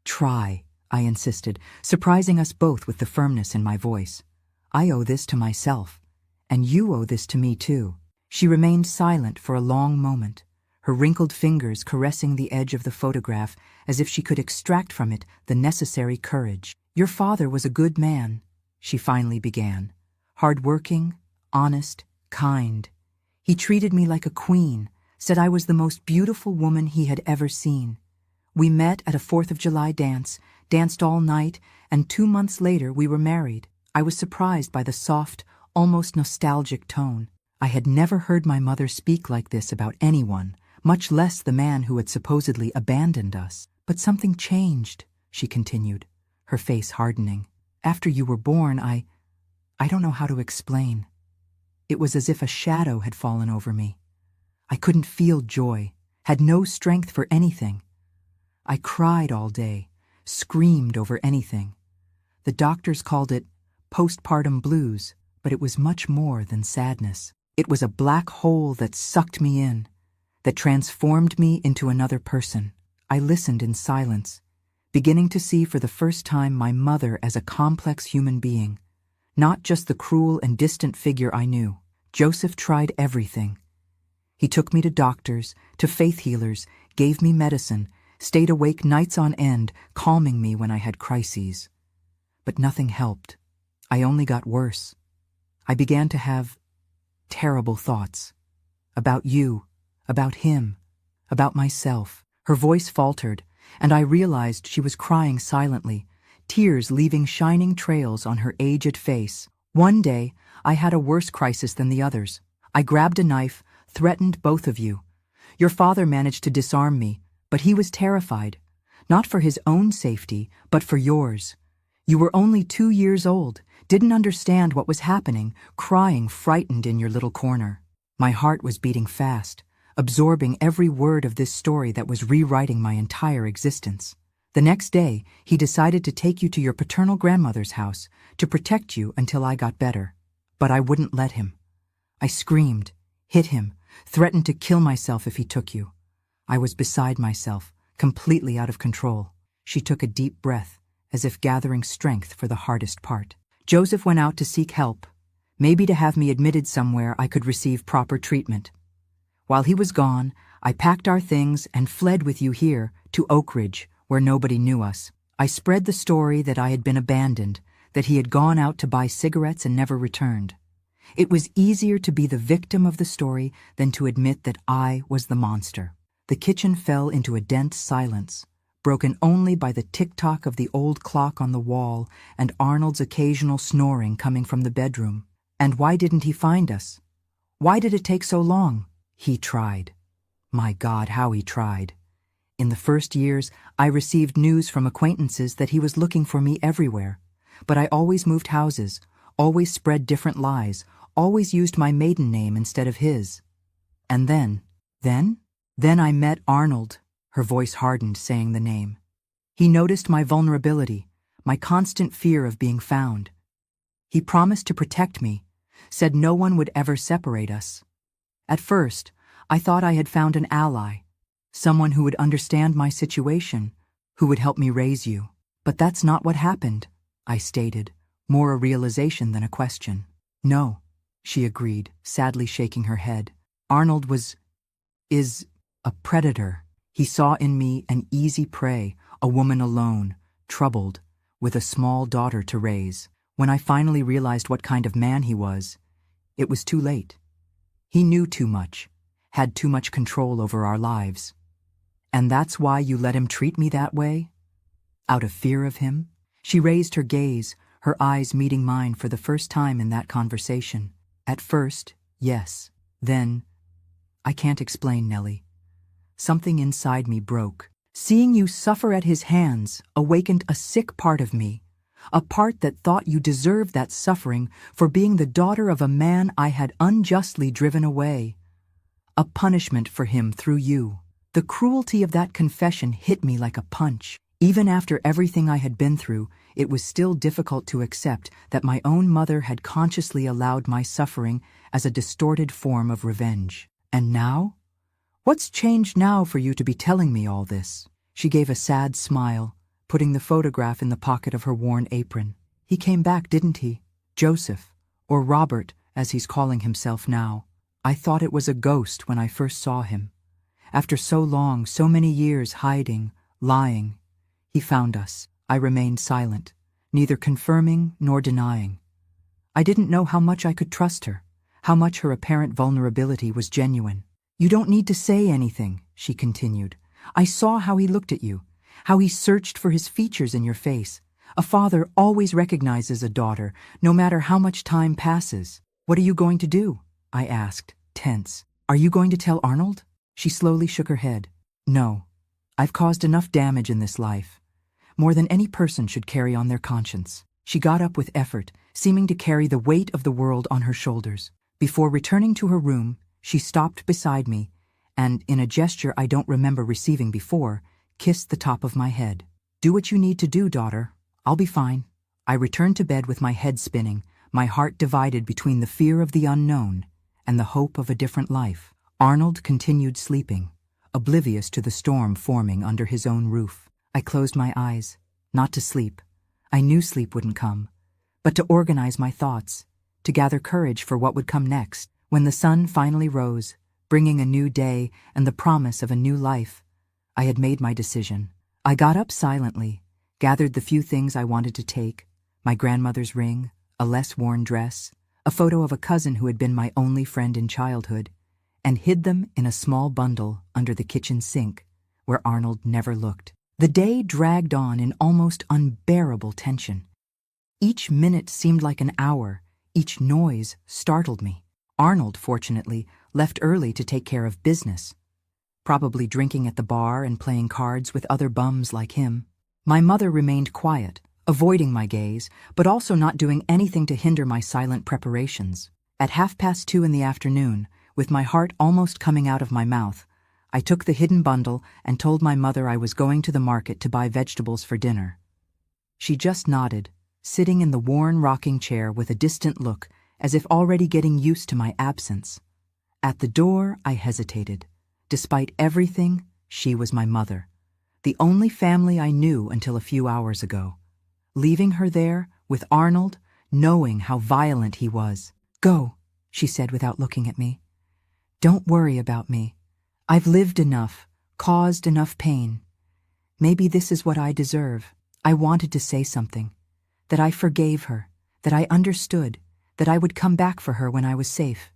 "Try," I insisted, surprising us both with the firmness in my voice. "I owe this to myself, and you owe this to me too." She remained silent for a long moment, her wrinkled fingers caressing the edge of the photograph as if she could extract from it the necessary courage. "Your father was a good man," she finally began. "Hard-working, honest, kind. He treated me like a queen, said I was the most beautiful woman he had ever seen. We met at a 4th of July dance, danced all night, and 2 months later we were married." I was surprised by the soft, almost nostalgic tone. I had never heard my mother speak like this about anyone, much less the man who had supposedly abandoned us. "But something changed," she continued, her face hardening. "After you were born, I don't know how to explain. It was as if a shadow had fallen over me. I couldn't feel joy, had no strength for anything. I cried all day, screamed over anything. The doctors called it postpartum blues, but it was much more than sadness. It was a black hole that sucked me in, that transformed me into another person." I listened in silence, beginning to see for the first time my mother as a complex human being, not just the cruel and distant figure I knew. Joseph tried everything. He took me to doctors, to faith healers, gave me medicine, stayed awake nights on end, calming me when I had crises. But nothing helped. I only got worse. I began to have terrible thoughts. About you, about him, about myself. Her voice faltered, and I realized she was crying silently, tears leaving shining trails on her aged face. One day, I had a worse crisis than the others. I grabbed a knife, threatened both of you. Your father managed to disarm me, but he was terrified, not for his own safety, but for yours. You were only 2 years old, didn't understand what was happening, crying frightened in your little corner. My heart was beating fast, absorbing every word of this story that was rewriting my entire existence. The next day, he decided to take you to your paternal grandmother's house to protect you until I got better. But I wouldn't let him. I screamed, hit him, threatened to kill myself if he took you. I was beside myself, completely out of control. She took a deep breath, as if gathering strength for the hardest part. Joseph went out to seek help, maybe to have me admitted somewhere I could receive proper treatment. While he was gone, I packed our things and fled with you here to Oak Ridge, where nobody knew us. I spread the story that I had been abandoned, that he had gone out to buy cigarettes and never returned. It was easier to be the victim of the story than to admit that I was the monster. The kitchen fell into a dense silence, broken only by the tick-tock of the old clock on the wall and Arnold's occasional snoring coming from the bedroom. "And why didn't he find us? Why did it take so long?" "He tried. My God, how he tried. In the first years, I received news from acquaintances that he was looking for me everywhere. But I always moved houses, always spread different lies, always used my maiden name instead of his. And then I met Arnold. Her voice hardened, saying the name. He noticed my vulnerability, my constant fear of being found. He promised to protect me, said no one would ever separate us. At first, I thought I had found an ally, someone who would understand my situation, who would help me raise you. But that's not what happened, I stated, more a realization than a question. No, she agreed, sadly shaking her head. Arnold is a predator. He saw in me an easy prey, a woman alone, troubled, with a small daughter to raise. When I finally realized what kind of man he was, it was too late. He knew too much, had too much control over our lives. And that's why you let him treat me that way? Out of fear of him? She raised her gaze, her eyes meeting mine for the first time in that conversation. At first, yes. Then, I can't explain, Nellie. Something inside me broke. Seeing you suffer at his hands awakened a sick part of me, a part that thought you deserved that suffering for being the daughter of a man I had unjustly driven away. A punishment for him through you. The cruelty of that confession hit me like a punch. Even after everything I had been through, it was still difficult to accept that my own mother had consciously allowed my suffering as a distorted form of revenge. And now? What's changed now for you to be telling me all this? She gave a sad smile, putting the photograph in the pocket of her worn apron. He came back, didn't he? Joseph, or Robert, as he's calling himself now. I thought it was a ghost when I first saw him. After so long, so many years hiding, lying, he found us. I remained silent, neither confirming nor denying. I didn't know how much I could trust her, how much her apparent vulnerability was genuine. You don't need to say anything, she continued. I saw how he looked at you, how he searched for his features in your face. A father always recognizes a daughter, no matter how much time passes. What are you going to do? I asked, tense. Are you going to tell Arnold? She slowly shook her head. No, I've caused enough damage in this life. More than any person should carry on their conscience. She got up with effort, seeming to carry the weight of the world on her shoulders. Before returning to her room, she stopped beside me and, in a gesture I don't remember receiving before, kissed the top of my head. Do what you need to do, daughter. I'll be fine. I returned to bed with my head spinning, my heart divided between the fear of the unknown and the hope of a different life. Arnold continued sleeping, oblivious to the storm forming under his own roof. I closed my eyes, not to sleep. I knew sleep wouldn't come, but to organize my thoughts, to gather courage for what would come next. When the sun finally rose, bringing a new day and the promise of a new life, I had made my decision. I got up silently, gathered the few things I wanted to take, my grandmother's ring, a less worn dress, a photo of a cousin who had been my only friend in childhood, and hid them in a small bundle under the kitchen sink, where Arnold never looked. The day dragged on in almost unbearable tension. Each minute seemed like an hour, each noise startled me. Arnold, fortunately, left early to take care of business, probably drinking at the bar and playing cards with other bums like him. My mother remained quiet, avoiding my gaze, but also not doing anything to hinder my silent preparations. At 2:30 in the afternoon, with my heart almost coming out of my mouth, I took the hidden bundle and told my mother I was going to the market to buy vegetables for dinner. She just nodded, sitting in the worn rocking chair with a distant look, as if already getting used to my absence. At the door, I hesitated. Despite everything, she was my mother, the only family I knew until a few hours ago. Leaving her there, with Arnold, knowing how violent he was. Go, she said without looking at me. Don't worry about me. I've lived enough, caused enough pain. Maybe this is what I deserve. I wanted to say something, that I forgave her, that I understood, that I would come back for her when I was safe.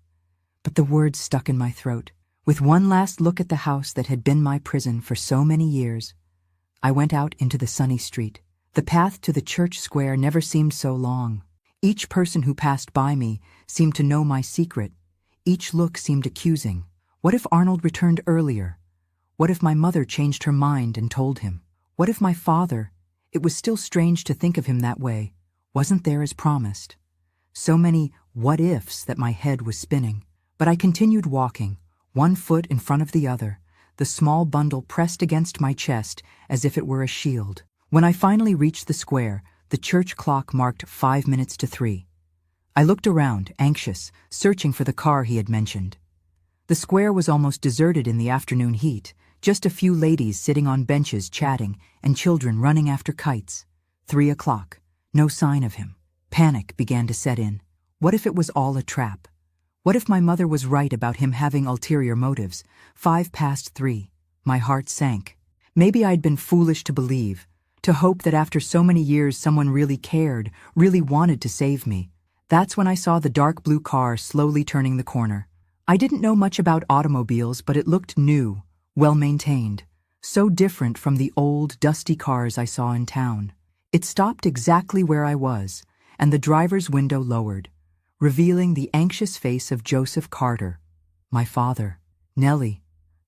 But the words stuck in my throat. With one last look at the house that had been my prison for so many years, I went out into the sunny street. The path to the church square never seemed so long. Each person who passed by me seemed to know my secret. Each look seemed accusing. What if Arnold returned earlier? What if my mother changed her mind and told him? What if my father, it was still strange to think of him that way, wasn't there as promised? So many what-ifs that my head was spinning. But I continued walking, one foot in front of the other, the small bundle pressed against my chest as if it were a shield. When I finally reached the square, the church clock marked 5 minutes to 3. I looked around, anxious, searching for the car he had mentioned. The square was almost deserted in the afternoon heat, just a few ladies sitting on benches chatting and children running after kites. 3 o'clock. No sign of him. Panic began to set in. What if it was all a trap? What if my mother was right about him having ulterior motives? 3:05. My heart sank. Maybe I'd been foolish to believe, to hope that after so many years someone really cared, really wanted to save me. That's when I saw the dark blue car slowly turning the corner. I didn't know much about automobiles, but it looked new, well-maintained, so different from the old, dusty cars I saw in town. It stopped exactly where I was, and the driver's window lowered, revealing the anxious face of Joseph Carter, my father. "Nellie,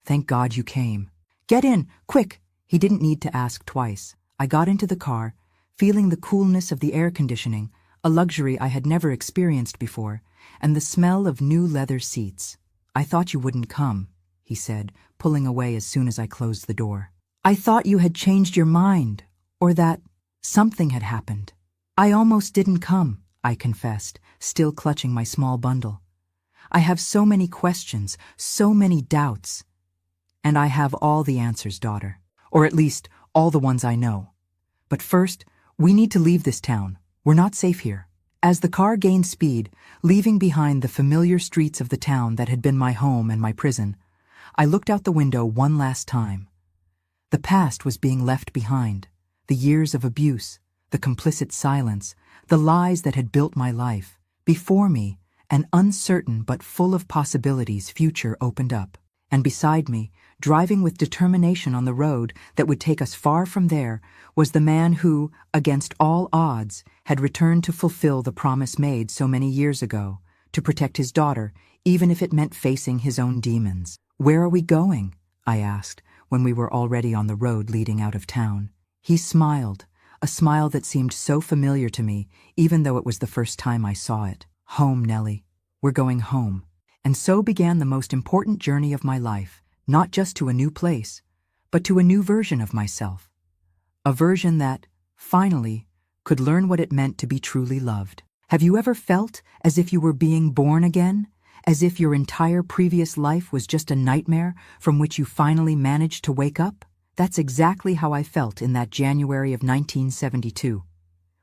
thank God you came. Get in, quick!" He didn't need to ask twice. I got into the car, feeling the coolness of the air conditioning, a luxury I had never experienced before, and the smell of new leather seats. "I thought you wouldn't come," he said, pulling away as soon as I closed the door. "I thought you had changed your mind, or that something had happened." "I almost didn't come," I confessed, still clutching my small bundle. "I have so many questions, so many doubts. And I have all the answers, daughter. Or at least, all the ones I know. But first, we need to leave this town. We're not safe here." As the car gained speed, leaving behind the familiar streets of the town that had been my home and my prison, I looked out the window one last time. The past was being left behind, the years of abuse, the complicit silence, the lies that had built my life. Before me, an uncertain but full of possibilities future opened up. And beside me, driving with determination on the road that would take us far from there, was the man who, against all odds, had returned to fulfill the promise made so many years ago, to protect his daughter, even if it meant facing his own demons. "Where are we going?" I asked, when we were already on the road leading out of town. He smiled, a smile that seemed so familiar to me, even though it was the first time I saw it. "Home, Nellie. We're going home." And so began the most important journey of my life, not just to a new place, but to a new version of myself. A version that, finally, could learn what it meant to be truly loved. Have you ever felt as if you were being born again? As if your entire previous life was just a nightmare from which you finally managed to wake up? That's exactly how I felt in that January of 1972.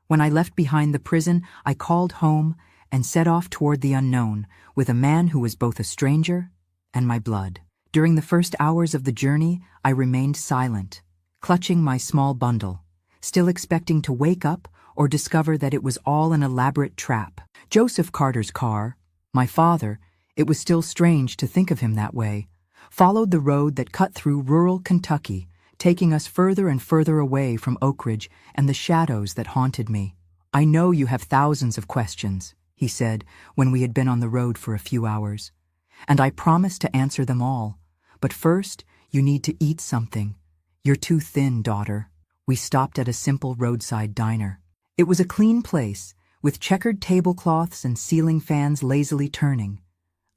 When I left behind the prison, I called home and set off toward the unknown with a man who was both a stranger and my blood. During the first hours of the journey, I remained silent, clutching my small bundle, still expecting to wake up or discover that it was all an elaborate trap. Joseph Carter's car, my father, it was still strange to think of him that way, followed the road that cut through rural Kentucky, taking us further and further away from Oak Ridge and the shadows that haunted me. "I know you have thousands of questions," he said when we had been on the road for a few hours, "and I promise to answer them all. But first, you need to eat something. You're too thin, daughter." We stopped at a simple roadside diner. It was a clean place, with checkered tablecloths and ceiling fans lazily turning.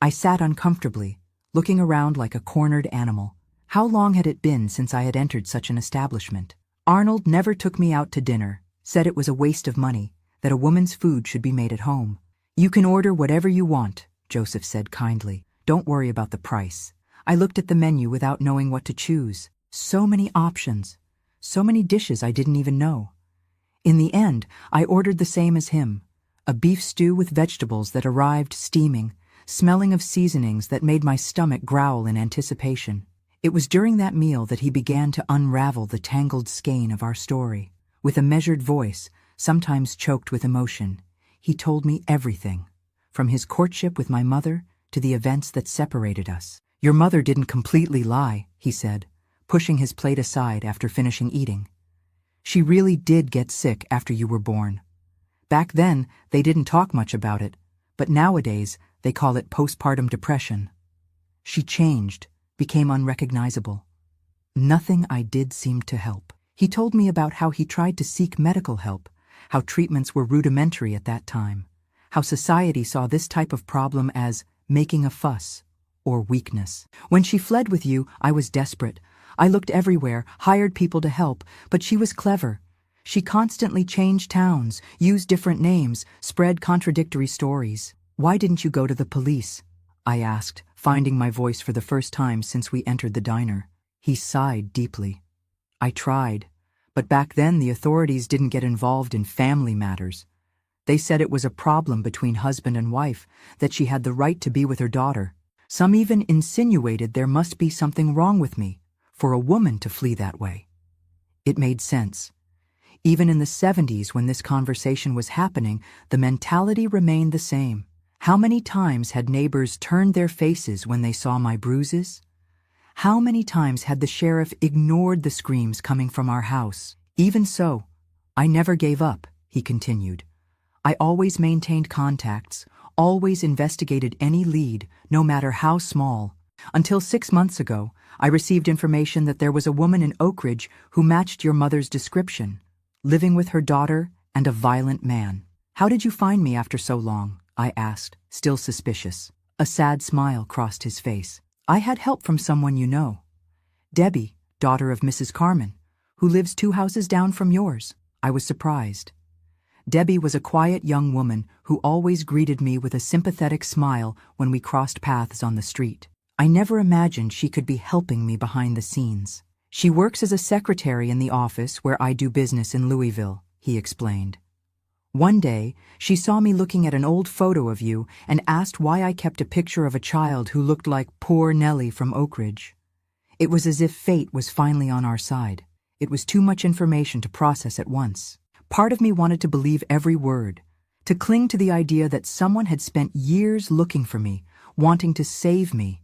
I sat uncomfortably, looking around like a cornered animal. How long had it been since I had entered such an establishment? Arnold never took me out to dinner, said it was a waste of money, that a woman's food should be made at home. "You can order whatever you want," Joseph said kindly. "Don't worry about the price." I looked at the menu without knowing what to choose. So many options, so many dishes I didn't even know. In the end, I ordered the same as him, a beef stew with vegetables that arrived steaming, smelling of seasonings that made my stomach growl in anticipation. It was during that meal that he began to unravel the tangled skein of our story. With a measured voice, sometimes choked with emotion, he told me everything, from his courtship with my mother to the events that separated us. "Your mother didn't completely lie," he said, pushing his plate aside after finishing eating. "She really did get sick after you were born. Back then, they didn't talk much about it, but nowadays they call it postpartum depression. She changed, became unrecognizable. Nothing I did seemed to help. He told me about how he tried to seek medical help, how treatments were rudimentary at that time, how society saw this type of problem as making a fuss or weakness. When she fled with you, I was desperate. I looked everywhere, hired people to help, but she was clever. She constantly changed towns, used different names, spread contradictory stories. Why didn't you go to the police? I asked, finding my voice for the first time since we entered the diner. He sighed deeply. I tried, but back then the authorities didn't get involved in family matters. They said it was a problem between husband and wife, that she had the right to be with her daughter. Some even insinuated there must be something wrong with me, for a woman to flee that way. It made sense. Even in the 70s, when this conversation was happening, the mentality remained the same. How many times had neighbors turned their faces when they saw my bruises? How many times had the sheriff ignored the screams coming from our house? Even so, I never gave up, he continued. I always maintained contacts, always investigated any lead, no matter how small. Until 6 months ago, I received information that there was a woman in Oak Ridge who matched your mother's description, living with her daughter and a violent man. How did you find me after so long? I asked, still suspicious. A sad smile crossed his face. I had help from someone you know. Debbie, daughter of Mrs. Carmen, who lives 2 houses down from yours. I was surprised. Debbie was a quiet young woman who always greeted me with a sympathetic smile when we crossed paths on the street. I never imagined she could be helping me behind the scenes. She works as a secretary in the office where I do business in Louisville, he explained. One day, she saw me looking at an old photo of you and asked why I kept a picture of a child who looked like poor Nellie from Oak Ridge. It was as if fate was finally on our side. It was too much information to process at once. Part of me wanted to believe every word, to cling to the idea that someone had spent years looking for me, wanting to save me.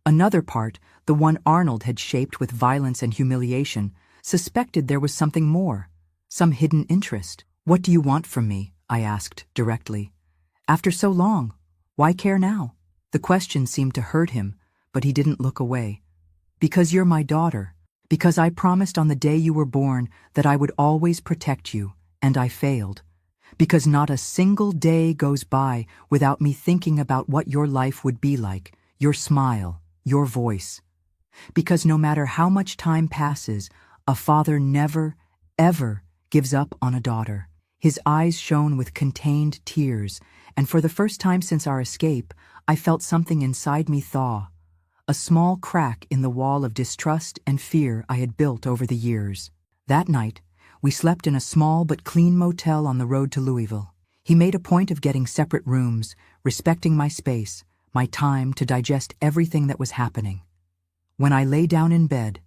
Another part, the one Arnold had shaped with violence and humiliation, suspected there was something more, some hidden interest. What do you want from me? I asked directly. After so long, why care now? The question seemed to hurt him, but he didn't look away. Because you're my daughter. Because I promised on the day you were born that I would always protect you, and I failed. Because not a single day goes by without me thinking about what your life would be like, your smile, your voice. Because no matter how much time passes, a father never, ever gives up on a daughter. His eyes shone with contained tears, and for the first time since our escape, I felt something inside me thaw, a small crack in the wall of distrust and fear I had built over the years. That night, we slept in a small but clean motel on the road to Louisville. He made a point of getting separate rooms, respecting my space, my time to digest everything that was happening. When I lay down in bed,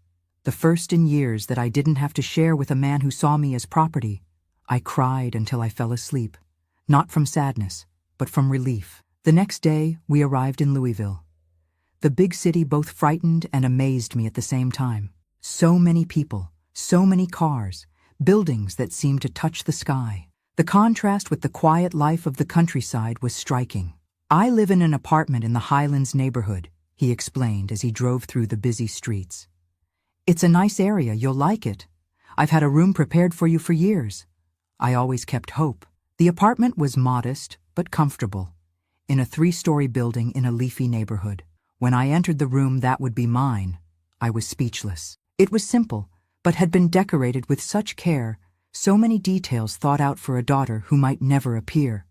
the first in years that I didn't have to share with a man who saw me as property, I cried until I fell asleep, not from sadness, but from relief. The next day, we arrived in Louisville. The big city both frightened and amazed me at the same time. So many people, so many cars, buildings that seemed to touch the sky. The contrast with the quiet life of the countryside was striking. I live in an apartment in the Highlands neighborhood, he explained as he drove through the busy streets. It's a nice area, you'll like it. I've had a room prepared for you for years. I always kept hope. The apartment was modest but comfortable, in a 3-story building in a leafy neighborhood. When I entered the room that would be mine, I was speechless. It was simple, but had been decorated with such care, so many details thought out for a daughter who might never appear.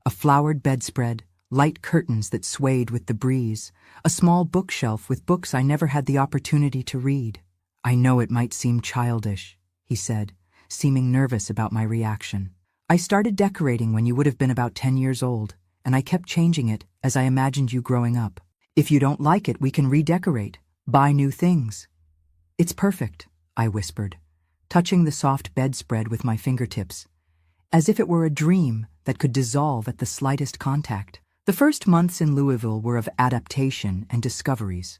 A flowered bedspread, light curtains that swayed with the breeze, a small bookshelf with books I never had the opportunity to read. I know it might seem childish, he said, seeming nervous about my reaction. I started decorating when you would have been about 10 years old, and I kept changing it as I imagined you growing up. If you don't like it, we can redecorate, buy new things. It's perfect, I whispered, touching the soft bedspread with my fingertips, as if it were a dream that could dissolve at the slightest contact. The first months in Louisville were of adaptation and discoveries.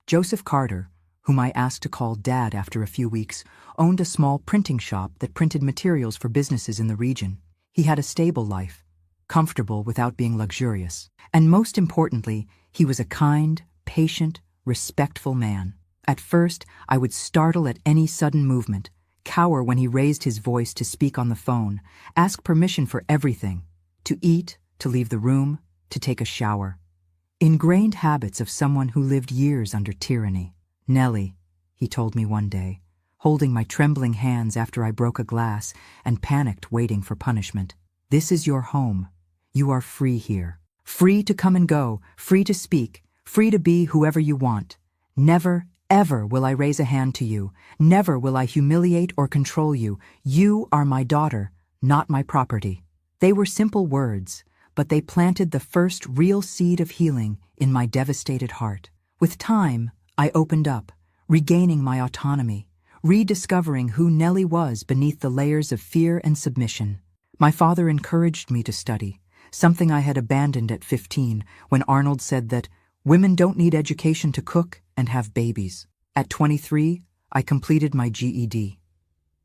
Joseph Carter, whom I asked to call Dad after a few weeks, owned a small printing shop that printed materials for businesses in the region. He had a stable life, comfortable without being luxurious. And most importantly, he was a kind, patient, respectful man. At first, I would startle at any sudden movement, cower when he raised his voice to speak on the phone, ask permission for everything, to eat, to leave the room, to take a shower. Ingrained habits of someone who lived years under tyranny. "Nellie," he told me one day, holding my trembling hands after I broke a glass and panicked waiting for punishment. "This is your home. You are free here. Free to come and go, free to speak, free to be whoever you want. Never, ever will I raise a hand to you. Never will I humiliate or control you. You are my daughter, not my property." They were simple words, but they planted the first real seed of healing in my devastated heart. With time, I opened up, regaining my autonomy, rediscovering who Nellie was beneath the layers of fear and submission. My father encouraged me to study, something I had abandoned at 15 when Arnold said that women don't need education to cook and have babies. At 23, I completed my GED.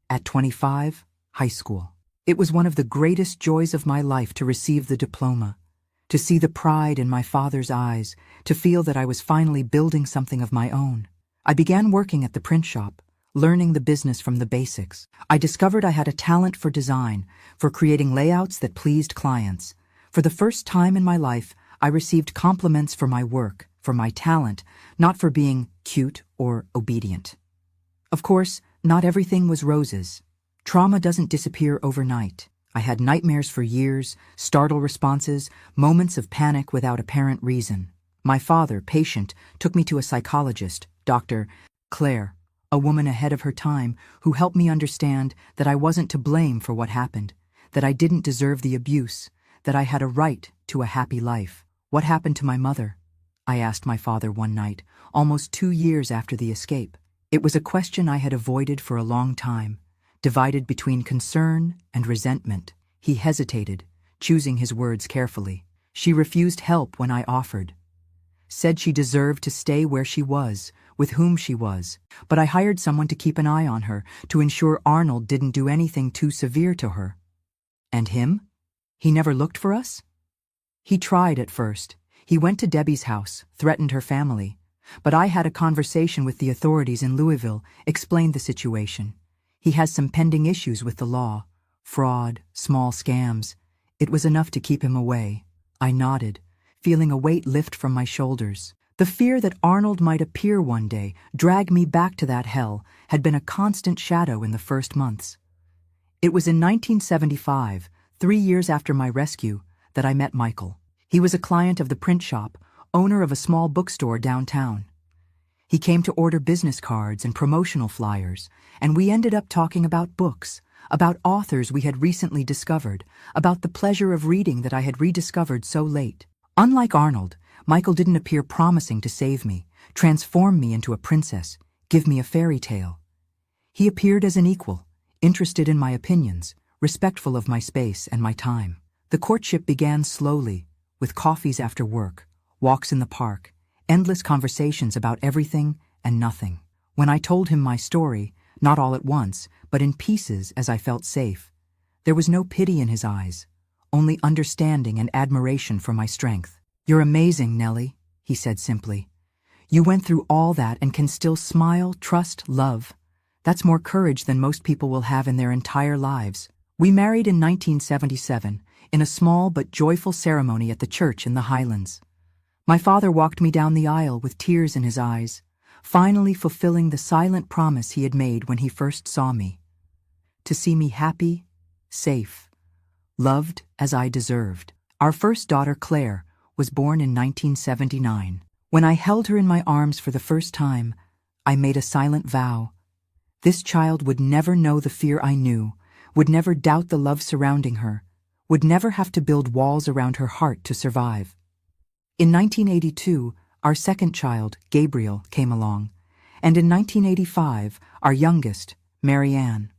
At 25, high school. It was one of the greatest joys of my life to receive the diploma, to see the pride in my father's eyes, to feel that I was finally building something of my own. I began working at the print shop, learning the business from the basics. I discovered I had a talent for design, for creating layouts that pleased clients. For the first time in my life, I received compliments for my work, for my talent, not for being cute or obedient. Of course, not everything was roses. Trauma doesn't disappear overnight. I had nightmares for years, startle responses, moments of panic without apparent reason. My father, patient, took me to a psychologist, Dr. Claire, a woman ahead of her time who helped me understand that I wasn't to blame for what happened, that I didn't deserve the abuse, that I had a right to a happy life. "What happened to my mother?" I asked my father one night, almost 2 years after the escape. It was a question I had avoided for a long time, divided between concern and resentment. He hesitated, choosing his words carefully. "She refused help when I offered. Said she deserved to stay where she was, with whom she was. But I hired someone to keep an eye on her, to ensure Arnold didn't do anything too severe to her." "And him? He never looked for us?" "He tried at first. He went to Debbie's house, threatened her family. But I had a conversation with the authorities in Louisville, explained the situation. He has some pending issues with the law. Fraud, small scams. It was enough to keep him away." I nodded, feeling a weight lift from my shoulders. The fear that Arnold might appear one day, drag me back to that hell, had been a constant shadow in the first months. It was in 1975, 3 years after my rescue, that I met Michael. He was a client of the print shop, owner of a small bookstore downtown. He came to order business cards and promotional flyers, and we ended up talking about books, about authors we had recently discovered, about the pleasure of reading that I had rediscovered so late. Unlike Arnold, Michael didn't appear promising to save me, transform me into a princess, give me a fairy tale. He appeared as an equal, interested in my opinions, respectful of my space and my time. The courtship began slowly, with coffees after work, walks in the park, endless conversations about everything and nothing. When I told him my story, not all at once, but in pieces as I felt safe, there was no pity in his eyes, only understanding and admiration for my strength. "You're amazing, Nellie," he said simply. "You went through all that and can still smile, trust, love. That's more courage than most people will have in their entire lives." We married in 1977, in a small but joyful ceremony at the church in the Highlands. My father walked me down the aisle with tears in his eyes, finally fulfilling the silent promise he had made when he first saw me. To see me happy, safe, loved as I deserved. Our first daughter, Claire, was born in 1979. When I held her in my arms for the first time, I made a silent vow. This child would never know the fear I knew, would never doubt the love surrounding her, would never have to build walls around her heart to survive. In 1982, our second child, Gabriel, came along, and in 1985, our youngest, Marianne.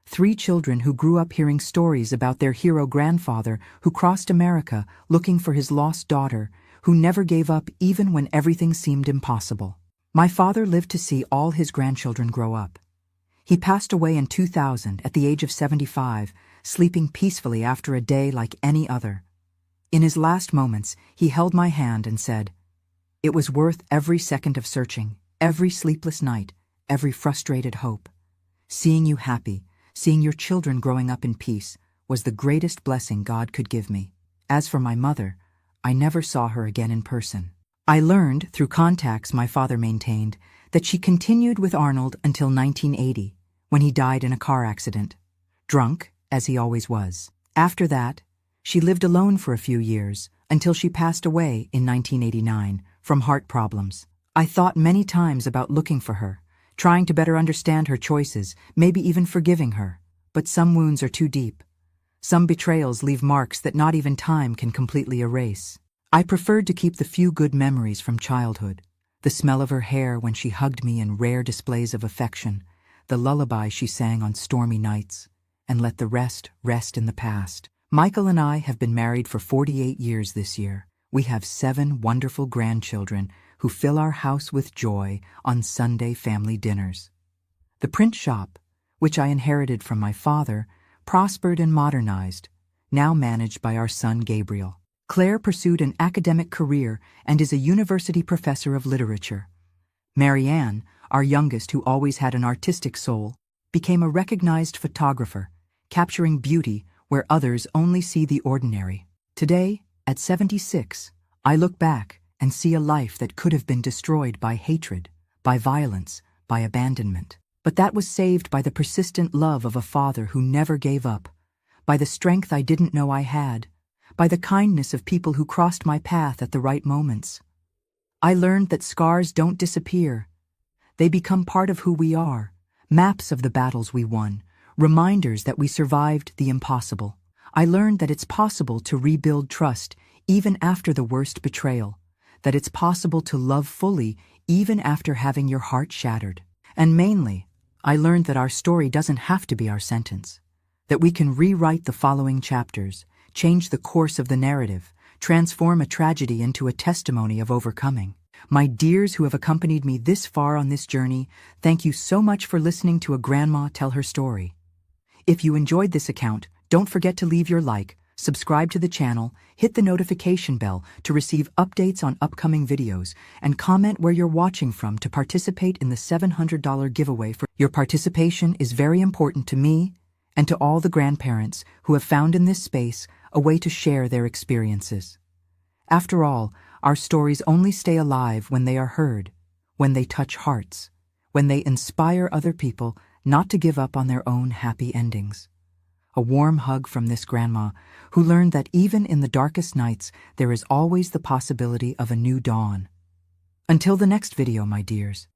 3 children who grew up hearing stories about their hero grandfather who crossed America looking for his lost daughter, who never gave up even when everything seemed impossible. My father lived to see all his grandchildren grow up. He passed away in 2000 at the age of 75, sleeping peacefully after a day like any other. In his last moments, he held my hand and said, It was worth every second of searching, every sleepless night, every frustrated hope. Seeing you happy, seeing your children growing up in peace, was the greatest blessing God could give me. As for my mother, I never saw her again in person. I learned, through contacts my father maintained, that she continued with Arnold until 1980, when he died in a car accident, drunk, as he always was. After that, she lived alone for a few years, until she passed away in 1989 from heart problems. I thought many times about looking for her, trying to better understand her choices, maybe even forgiving her. But some wounds are too deep. Some betrayals leave marks that not even time can completely erase. I preferred to keep the few good memories from childhood, the smell of her hair when she hugged me in rare displays of affection, the lullaby she sang on stormy nights, and let the rest in the past. Michael and I have been married for 48 years this year. We have 7 wonderful grandchildren who fill our house with joy on Sunday family dinners. The print shop, which I inherited from my father, prospered and modernized, now managed by our son Gabriel. Claire pursued an academic career and is a university professor of literature. Marianne, our youngest who always had an artistic soul, became a recognized photographer, capturing beauty where others only see the ordinary. Today, at 76, I look back and see a life that could have been destroyed by hatred, by violence, by abandonment. But that was saved by the persistent love of a father who never gave up, by the strength I didn't know I had, by the kindness of people who crossed my path at the right moments. I learned that scars don't disappear. They become part of who we are, maps of the battles we won, reminders that we survived the impossible. I learned that it's possible to rebuild trust even after the worst betrayal, that it's possible to love fully even after having your heart shattered. And mainly, I learned that our story doesn't have to be our sentence, that we can rewrite the following chapters, change the course of the narrative, transform a tragedy into a testimony of overcoming. My dears who have accompanied me this far on this journey, thank you so much for listening to a grandma tell her story. If you enjoyed this account, don't forget to leave your like, subscribe to the channel, hit the notification bell to receive updates on upcoming videos, and comment where you're watching from to participate in the $700 giveaway. Your participation is very important to me and to all the grandparents who have found in this space a way to share their experiences. After all, our stories only stay alive when they are heard, when they touch hearts, when they inspire other people not to give up on their own happy endings. A warm hug from this grandma who learned that even in the darkest nights there is always the possibility of a new dawn. Until the next video, my dears.